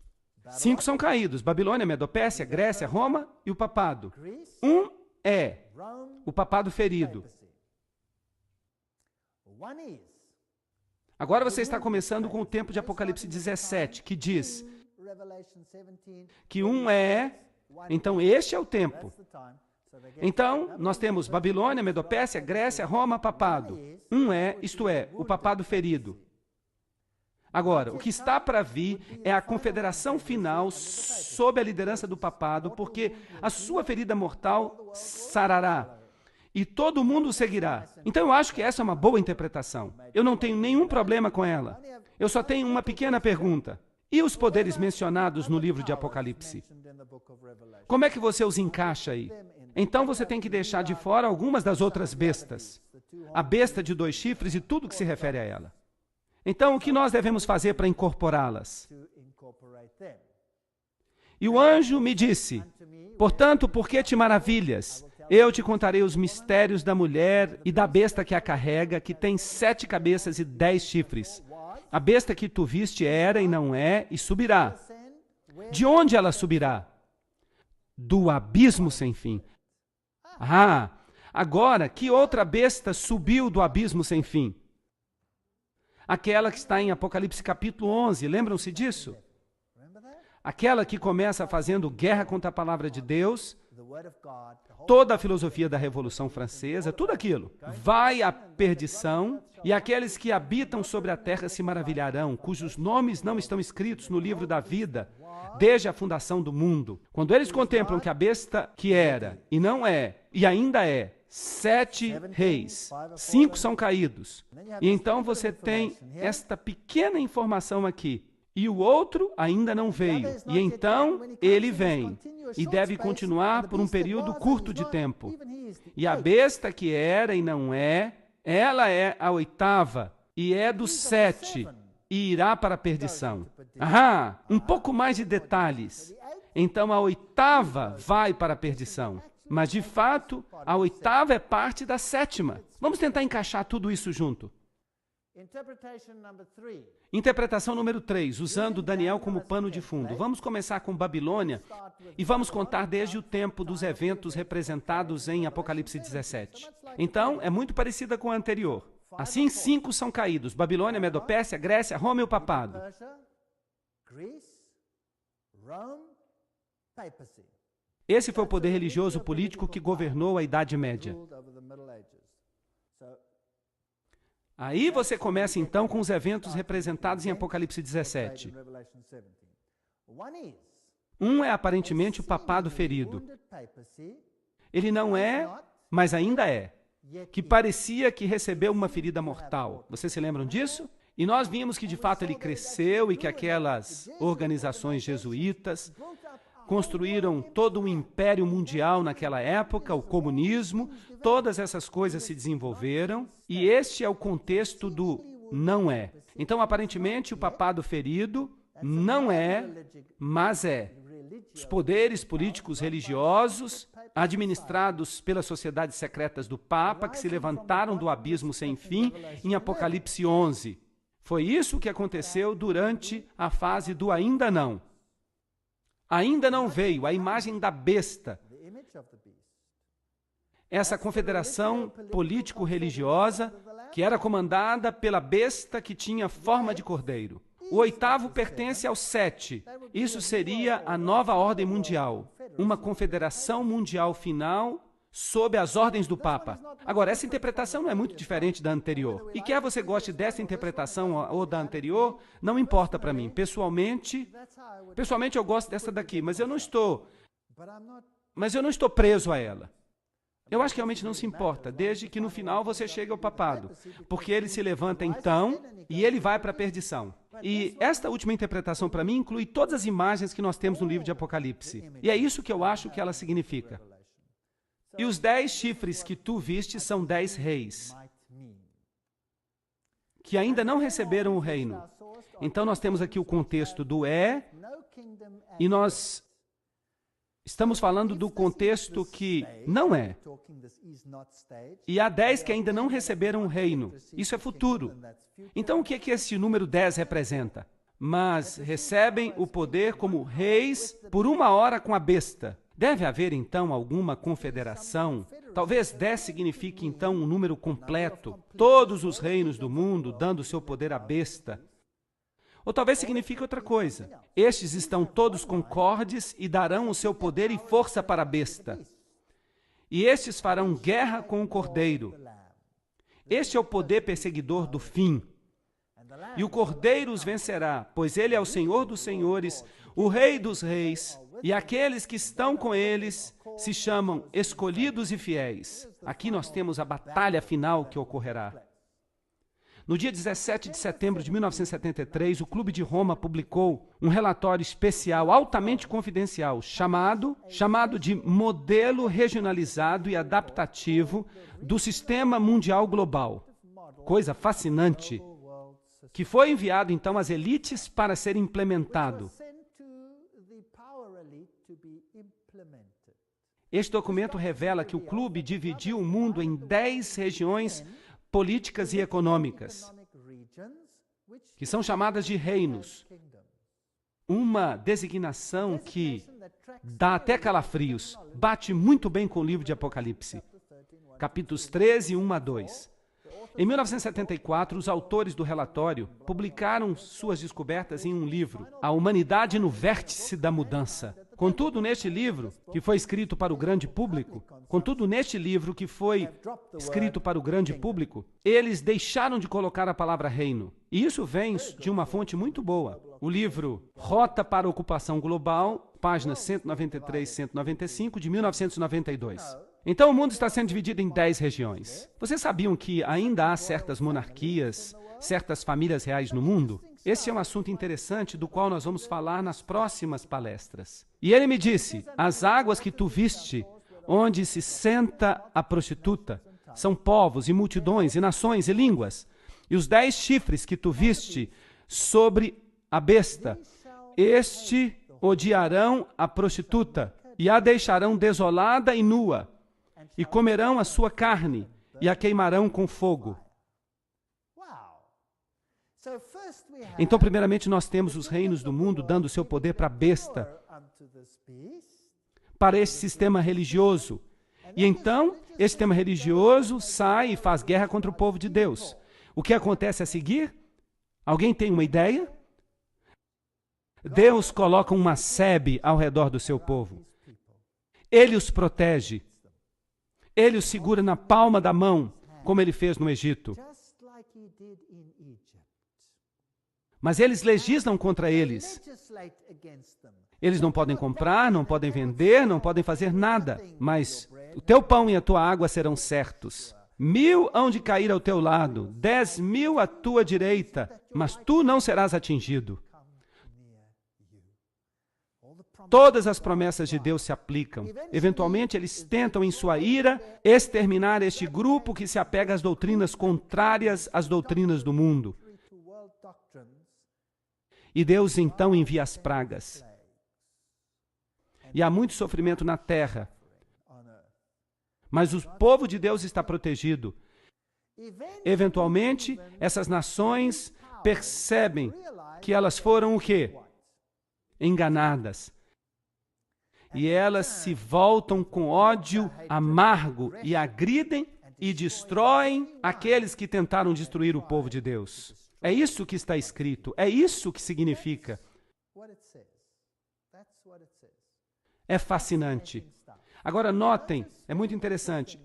5 são caídos: Babilônia, Medopérsia, Grécia, Roma e o papado. Um é o papado ferido. Agora você está começando com o tempo de Apocalipse 17, que diz que um é, então este é o tempo. Então, nós temos Babilônia, Medopérsia, Grécia, Roma, papado. Um é, isto é, o papado ferido. Agora, o que está para vir é a confederação final sob a liderança do papado, porque a sua ferida mortal sarará e todo mundo o seguirá. Então, eu acho que essa é uma boa interpretação. Eu não tenho nenhum problema com ela. Eu só tenho uma pequena pergunta. E os poderes mencionados no livro de Apocalipse? Como é que você os encaixa aí? Então, você tem que deixar de fora algumas das outras bestas. A besta de 2 chifres e tudo que se refere a ela. Então, o que nós devemos fazer para incorporá-las? E o anjo me disse: portanto, por que te maravilhas? Eu te contarei os mistérios da mulher e da besta que a carrega, que tem 7 cabeças e 10 chifres. A besta que tu viste era e não é, e subirá. De onde ela subirá? Do abismo sem fim. Ah, agora, que outra besta subiu do abismo sem fim? Aquela que está em Apocalipse capítulo 11, lembram-se disso? Aquela que começa fazendo guerra contra a palavra de Deus, toda a filosofia da Revolução Francesa, tudo aquilo. Vai à perdição, e aqueles que habitam sobre a terra se maravilharão, cujos nomes não estão escritos no livro da vida, desde a fundação do mundo. Quando eles contemplam que a besta que era, e não é, e ainda é, 7 reis, 5 são caídos. E então você tem esta pequena informação aqui. E o outro ainda não veio. E então ele vem. E deve continuar por um período curto de tempo. E a besta que era e não é, ela é a 8ª e é dos 7 e irá para a perdição. Ah, um pouco mais de detalhes. Então a 8ª vai para a perdição. Mas, de fato, a 8ª é parte da 7ª. Vamos tentar encaixar tudo isso junto. Interpretação número 3, usando Daniel como pano de fundo. Vamos começar com Babilônia e vamos contar desde o tempo dos eventos representados em Apocalipse 17. Então, é muito parecida com a anterior. Assim, 5 são caídos: Babilônia, Medopérsia, Grécia, Roma e o papado. Esse foi o poder religioso político que governou a Idade Média. Aí você começa então com os eventos representados em Apocalipse 17. Um é aparentemente o papado ferido. Ele não é, mas ainda é. Que parecia que recebeu uma ferida mortal. Vocês se lembram disso? E nós vimos que de fato ele cresceu e que aquelas organizações jesuítas construíram todo um império mundial naquela época, o comunismo, todas essas coisas se desenvolveram, e este é o contexto do não é. Então, aparentemente, o papado ferido não é, mas é. Os poderes políticos religiosos, administrados pelas sociedades secretas do Papa, que se levantaram do abismo sem fim em Apocalipse 11. Foi isso que aconteceu durante a fase do ainda não. Ainda não veio a imagem da besta. Essa confederação político-religiosa que era comandada pela besta que tinha forma de cordeiro. O oitavo pertence ao 7. Isso seria a nova ordem mundial, uma confederação mundial final sob as ordens do Papa. Agora, essa interpretação não é muito diferente da anterior. E quer você goste dessa interpretação ou da anterior, não importa para mim. Pessoalmente eu gosto dessa daqui, mas eu não estou preso a ela. Eu acho que realmente não se importa, desde que no final você chegue ao papado, porque ele se levanta então e ele vai para a perdição. E esta última interpretação para mim inclui todas as imagens que nós temos no livro de Apocalipse. E é isso que eu acho que ela significa. E os 10 chifres que tu viste são 10 reis, que ainda não receberam o reino. Então nós temos aqui o contexto do e nós estamos falando do contexto que não é. E há 10 que ainda não receberam o reino. Isso é futuro. Então o que é que esse número 10 representa? Mas recebem o poder como reis por 1 hora com a besta. Deve haver, então, alguma confederação? Talvez 10 signifique, então, um número completo. Todos os reinos do mundo dando seu poder à besta. Ou talvez signifique outra coisa. Estes estão todos concordes e darão o seu poder e força para a besta. E estes farão guerra com o Cordeiro. Este é o poder perseguidor do fim. E o Cordeiro os vencerá, pois ele é o Senhor dos senhores, o Rei dos reis, e aqueles que estão com eles se chamam escolhidos e fiéis. Aqui nós temos a batalha final que ocorrerá. No dia 17 de setembro de 1973, o Clube de Roma publicou um relatório especial altamente confidencial chamado de Modelo Regionalizado e Adaptativo do Sistema Mundial Global. Coisa fascinante, que foi enviado então às elites para ser implementado. Este documento revela que o clube dividiu o mundo em 10 regiões políticas e econômicas, que são chamadas de reinos. Uma designação que dá até calafrios, bate muito bem com o livro de Apocalipse. Capítulos 13, 1 a 2. Em 1974, os autores do relatório publicaram suas descobertas em um livro, A Humanidade no Vértice da Mudança. Contudo, neste livro, que foi escrito para o grande público, eles deixaram de colocar a palavra reino. E isso vem de uma fonte muito boa. O livro Rota para a Ocupação Global, páginas 193 e 195, de 1992. Então, o mundo está sendo dividido em 10 regiões. Vocês sabiam que ainda há certas monarquias, certas famílias reais no mundo? Esse é um assunto interessante do qual nós vamos falar nas próximas palestras. E ele me disse, as águas que tu viste, onde se senta a prostituta, são povos e multidões e nações e línguas. E os 10 chifres que tu viste sobre a besta, este odiarão a prostituta e a deixarão desolada e nua, e comerão a sua carne e a queimarão com fogo. Então, primeiramente, nós temos os reinos do mundo dando seu poder para a besta, para esse sistema religioso. E então, esse sistema religioso sai e faz guerra contra o povo de Deus. O que acontece a seguir? Alguém tem uma ideia? Deus coloca uma sebe ao redor do seu povo. Ele os protege. Ele os segura na palma da mão, como ele fez no Egito. Mas eles legislam contra eles. Eles não podem comprar, não podem vender, não podem fazer nada. Mas o teu pão e a tua água serão certos. 1000 hão de cair ao teu lado, 10.000 à tua direita, mas tu não serás atingido. Todas as promessas de Deus se aplicam. Eventualmente, eles tentam, em sua ira, exterminar este grupo que se apega às doutrinas contrárias às doutrinas do mundo. E Deus então envia as pragas. E há muito sofrimento na terra. Mas o povo de Deus está protegido. Eventualmente, essas nações percebem que elas foram o quê? Enganadas. E elas se voltam com ódio amargo e agridem e destroem aqueles que tentaram destruir o povo de Deus. É isso que está escrito, é isso que significa. É fascinante. Agora notem, é muito interessante.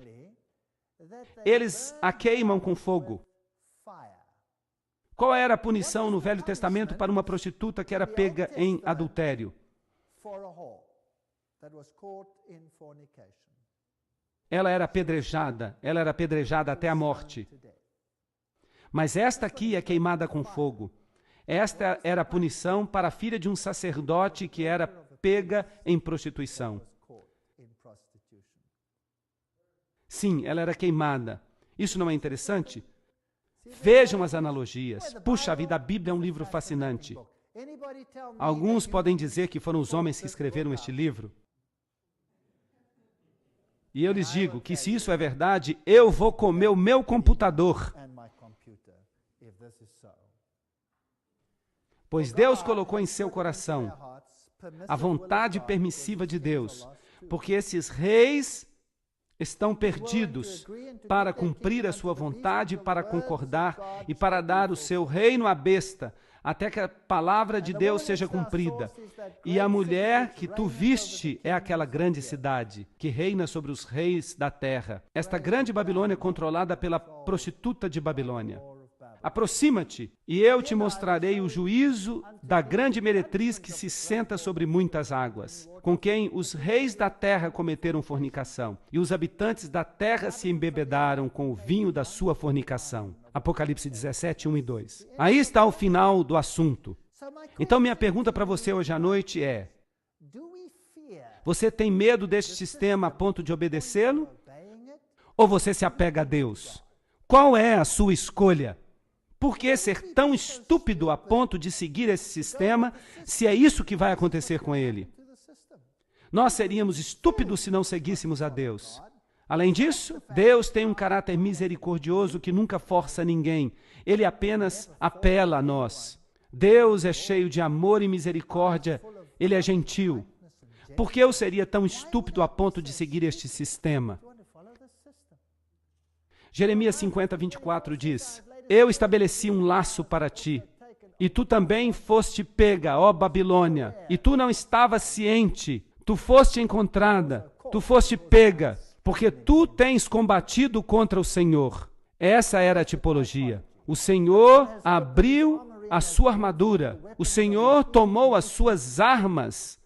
Eles a queimam com fogo. Qual era a punição no Velho Testamento para uma prostituta que era pega em adultério? Ela era apedrejada até a morte. Mas esta aqui é queimada com fogo. Esta era a punição para a filha de um sacerdote que era pega em prostituição. Sim, ela era queimada. Isso não é interessante? Vejam as analogias. Puxa vida, a Bíblia é um livro fascinante. Alguns podem dizer que foram os homens que escreveram este livro. E eu lhes digo que se isso é verdade, eu vou comer o meu computador. Pois Deus colocou em seu coração a vontade permissiva de Deus, porque esses reis estão perdidos para cumprir a sua vontade, para concordar e para dar o seu reino à besta, até que a palavra de Deus seja cumprida. E a mulher que tu viste é aquela grande cidade que reina sobre os reis da terra. Esta grande Babilônia é controlada pela prostituta de Babilônia. Aproxima-te, e eu te mostrarei o juízo da grande meretriz que se senta sobre muitas águas, com quem os reis da terra cometeram fornicação, e os habitantes da terra se embebedaram com o vinho da sua fornicação. Apocalipse 17, 1 e 2. Aí está o final do assunto. Então minha pergunta para você hoje à noite é: você tem medo deste sistema a ponto de obedecê-lo? Ou você se apega a Deus? Qual é a sua escolha? Por que ser tão estúpido a ponto de seguir esse sistema, se é isso que vai acontecer com ele? Nós seríamos estúpidos se não seguíssemos a Deus. Além disso, Deus tem um caráter misericordioso que nunca força ninguém. Ele apenas apela a nós. Deus é cheio de amor e misericórdia. Ele é gentil. Por que eu seria tão estúpido a ponto de seguir este sistema? Jeremias 50, 24 diz: eu estabeleci um laço para ti, e tu também foste pega, ó Babilônia, e tu não estavas ciente, tu foste encontrada, tu foste pega, porque tu tens combatido contra o Senhor. Essa era a tipologia. O Senhor abriu a sua armadura, o Senhor tomou as suas armas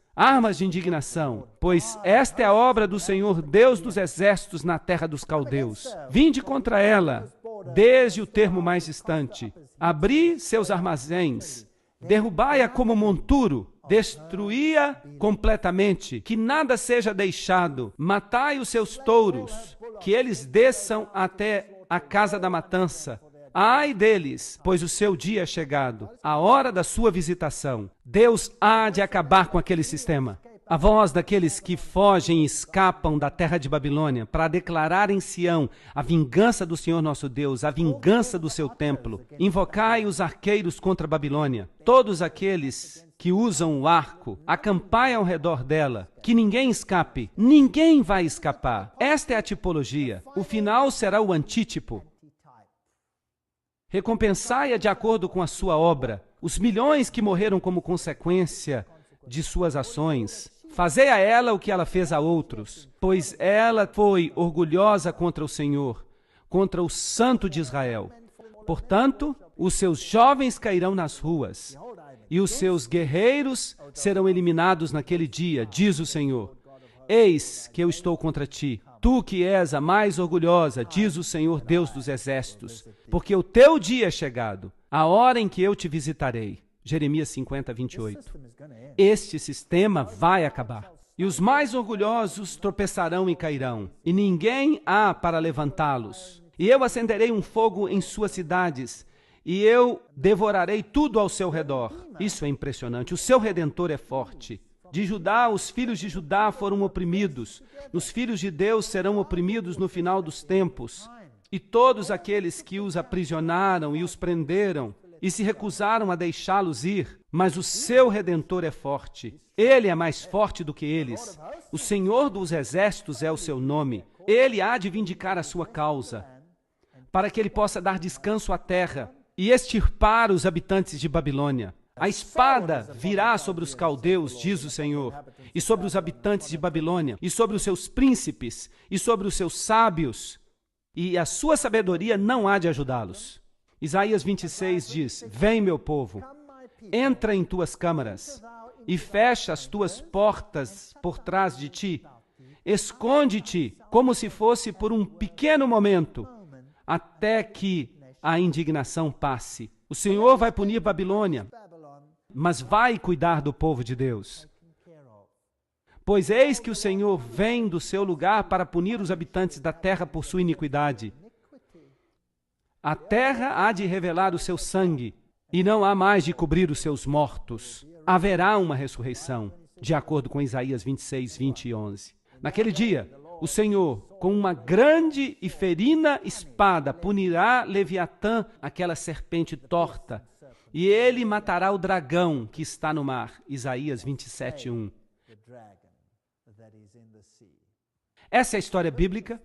de indignação, pois esta é a obra do Senhor Deus dos exércitos na terra dos caldeus. Vinde contra ela, desde o termo mais distante. Abri seus armazéns, derrubai-a como monturo, destruí-a completamente, que nada seja deixado. Matai os seus touros, que eles desçam até a casa da matança. Ai deles, pois o seu dia é chegado, a hora da sua visitação. Deus há de acabar com aquele sistema. A voz daqueles que fogem e escapam da terra de Babilônia para declarar em Sião a vingança do Senhor nosso Deus, a vingança do seu templo. Invocai os arqueiros contra a Babilônia. Todos aqueles que usam o arco, acampai ao redor dela, que ninguém escape. Ninguém vai escapar. Esta é a tipologia. O final será o antítipo. Recompensai-a de acordo com a sua obra. Os milhões que morreram como consequência de suas ações. Fazei a ela o que ela fez a outros, pois ela foi orgulhosa contra o Senhor, contra o Santo de Israel. Portanto, os seus jovens cairão nas ruas, e os seus guerreiros serão eliminados naquele dia, diz o Senhor. Eis que eu estou contra ti, tu que és a mais orgulhosa, diz o Senhor Deus dos exércitos, porque o teu dia é chegado, a hora em que eu te visitarei. Jeremias 50, 28. Este sistema vai acabar. E os mais orgulhosos tropeçarão e cairão, e ninguém há para levantá-los. E eu acenderei um fogo em suas cidades, e eu devorarei tudo ao seu redor. Isso é impressionante. O seu Redentor é forte. De Judá, os filhos de Judá foram oprimidos. Os filhos de Deus serão oprimidos no final dos tempos. E todos aqueles que os aprisionaram e os prenderam, e se recusaram a deixá-los ir, mas o seu Redentor é forte. Ele é mais forte do que eles. O Senhor dos Exércitos é o seu nome. Ele há de vindicar a sua causa, para que ele possa dar descanso à terra e extirpar os habitantes de Babilônia. A espada virá sobre os caldeus, diz o Senhor, e sobre os habitantes de Babilônia, e sobre os seus príncipes, e sobre os seus sábios, e a sua sabedoria não há de ajudá-los. Isaías 26 diz: Vem, meu povo, entra em tuas câmaras, e fecha as tuas portas por trás de ti. Esconde-te, como se fosse por um pequeno momento, até que a indignação passe. O Senhor vai punir Babilônia, mas vai cuidar do povo de Deus. Pois eis que o Senhor vem do seu lugar para punir os habitantes da terra por sua iniquidade. A terra há de revelar o seu sangue, e não há mais de cobrir os seus mortos. Haverá uma ressurreição, de acordo com Isaías 26, 20 e 11. Naquele dia, o Senhor, com uma grande e ferina espada, punirá Leviatã, aquela serpente torta, e ele matará o dragão que está no mar. Isaías 27, 1. Essa é a história bíblica,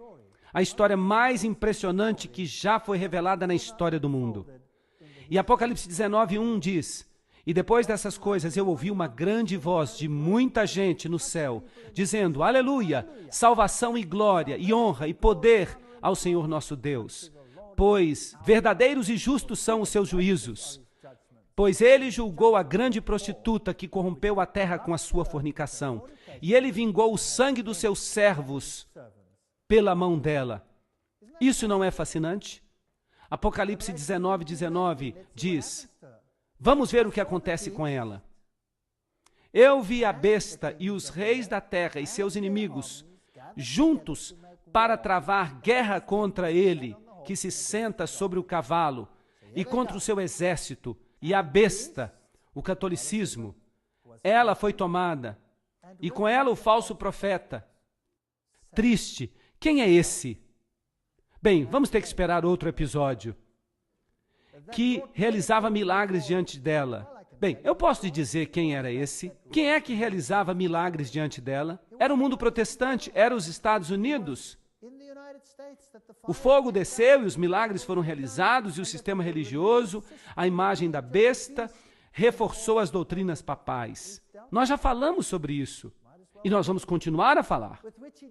a história mais impressionante que já foi revelada na história do mundo. E Apocalipse 19, 1 diz: E depois dessas coisas eu ouvi uma grande voz de muita gente no céu, dizendo: Aleluia! Salvação e glória, e honra e poder ao Senhor nosso Deus. Pois verdadeiros e justos são os seus juízos. Pois ele julgou a grande prostituta que corrompeu a terra com a sua fornicação. E ele vingou o sangue dos seus servos pela mão dela. Isso não é fascinante? Apocalipse 19, 19 diz: Vamos ver o que acontece com ela. Eu vi a besta e os reis da terra e seus inimigos juntos para travar guerra contra ele, que se senta sobre o cavalo, e contra o seu exército. E a besta, o catolicismo, ela foi tomada, e com ela o falso profeta. Triste. Quem é esse? Bem, vamos ter que esperar outro episódio, que realizava milagres diante dela. Bem, eu posso lhe dizer quem era esse. Quem é que realizava milagres diante dela? Era o mundo protestante, era os Estados Unidos. O fogo desceu e os milagres foram realizados, e o sistema religioso, a imagem da besta, reforçou as doutrinas papais. Nós já falamos sobre isso, e nós vamos continuar a falar.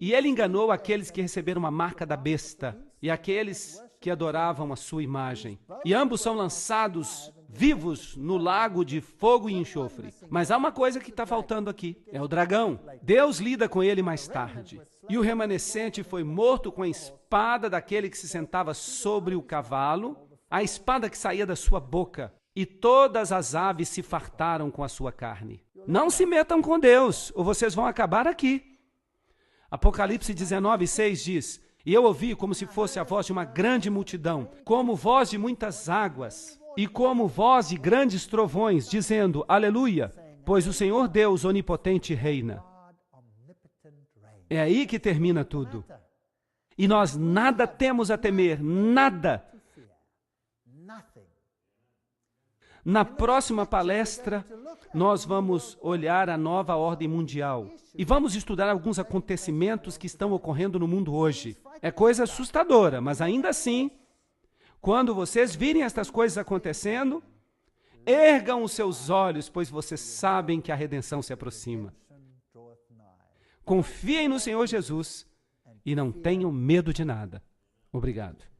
E ele enganou aqueles que receberam a marca da besta, e aqueles que adoravam a sua imagem. E ambos são lançados vivos no lago de fogo e enxofre. Mas há uma coisa que está faltando aqui, é o dragão. Deus lida com ele mais tarde. E o remanescente foi morto com a espada daquele que se sentava sobre o cavalo, a espada que saía da sua boca, e todas as aves se fartaram com a sua carne. Não se metam com Deus, ou vocês vão acabar aqui. Apocalipse 19, 6 diz: E eu ouvi como se fosse a voz de uma grande multidão, como voz de muitas águas, e como voz de grandes trovões, dizendo: Aleluia, pois o Senhor Deus onipotente reina. É aí que termina tudo. E nós nada temos a temer, nada. Na próxima palestra, nós vamos olhar a nova ordem mundial e vamos estudar alguns acontecimentos que estão ocorrendo no mundo hoje. É coisa assustadora, mas ainda assim, quando vocês virem estas coisas acontecendo, ergam os seus olhos, pois vocês sabem que a redenção se aproxima. Confiem no Senhor Jesus e não tenham medo de nada. Obrigado.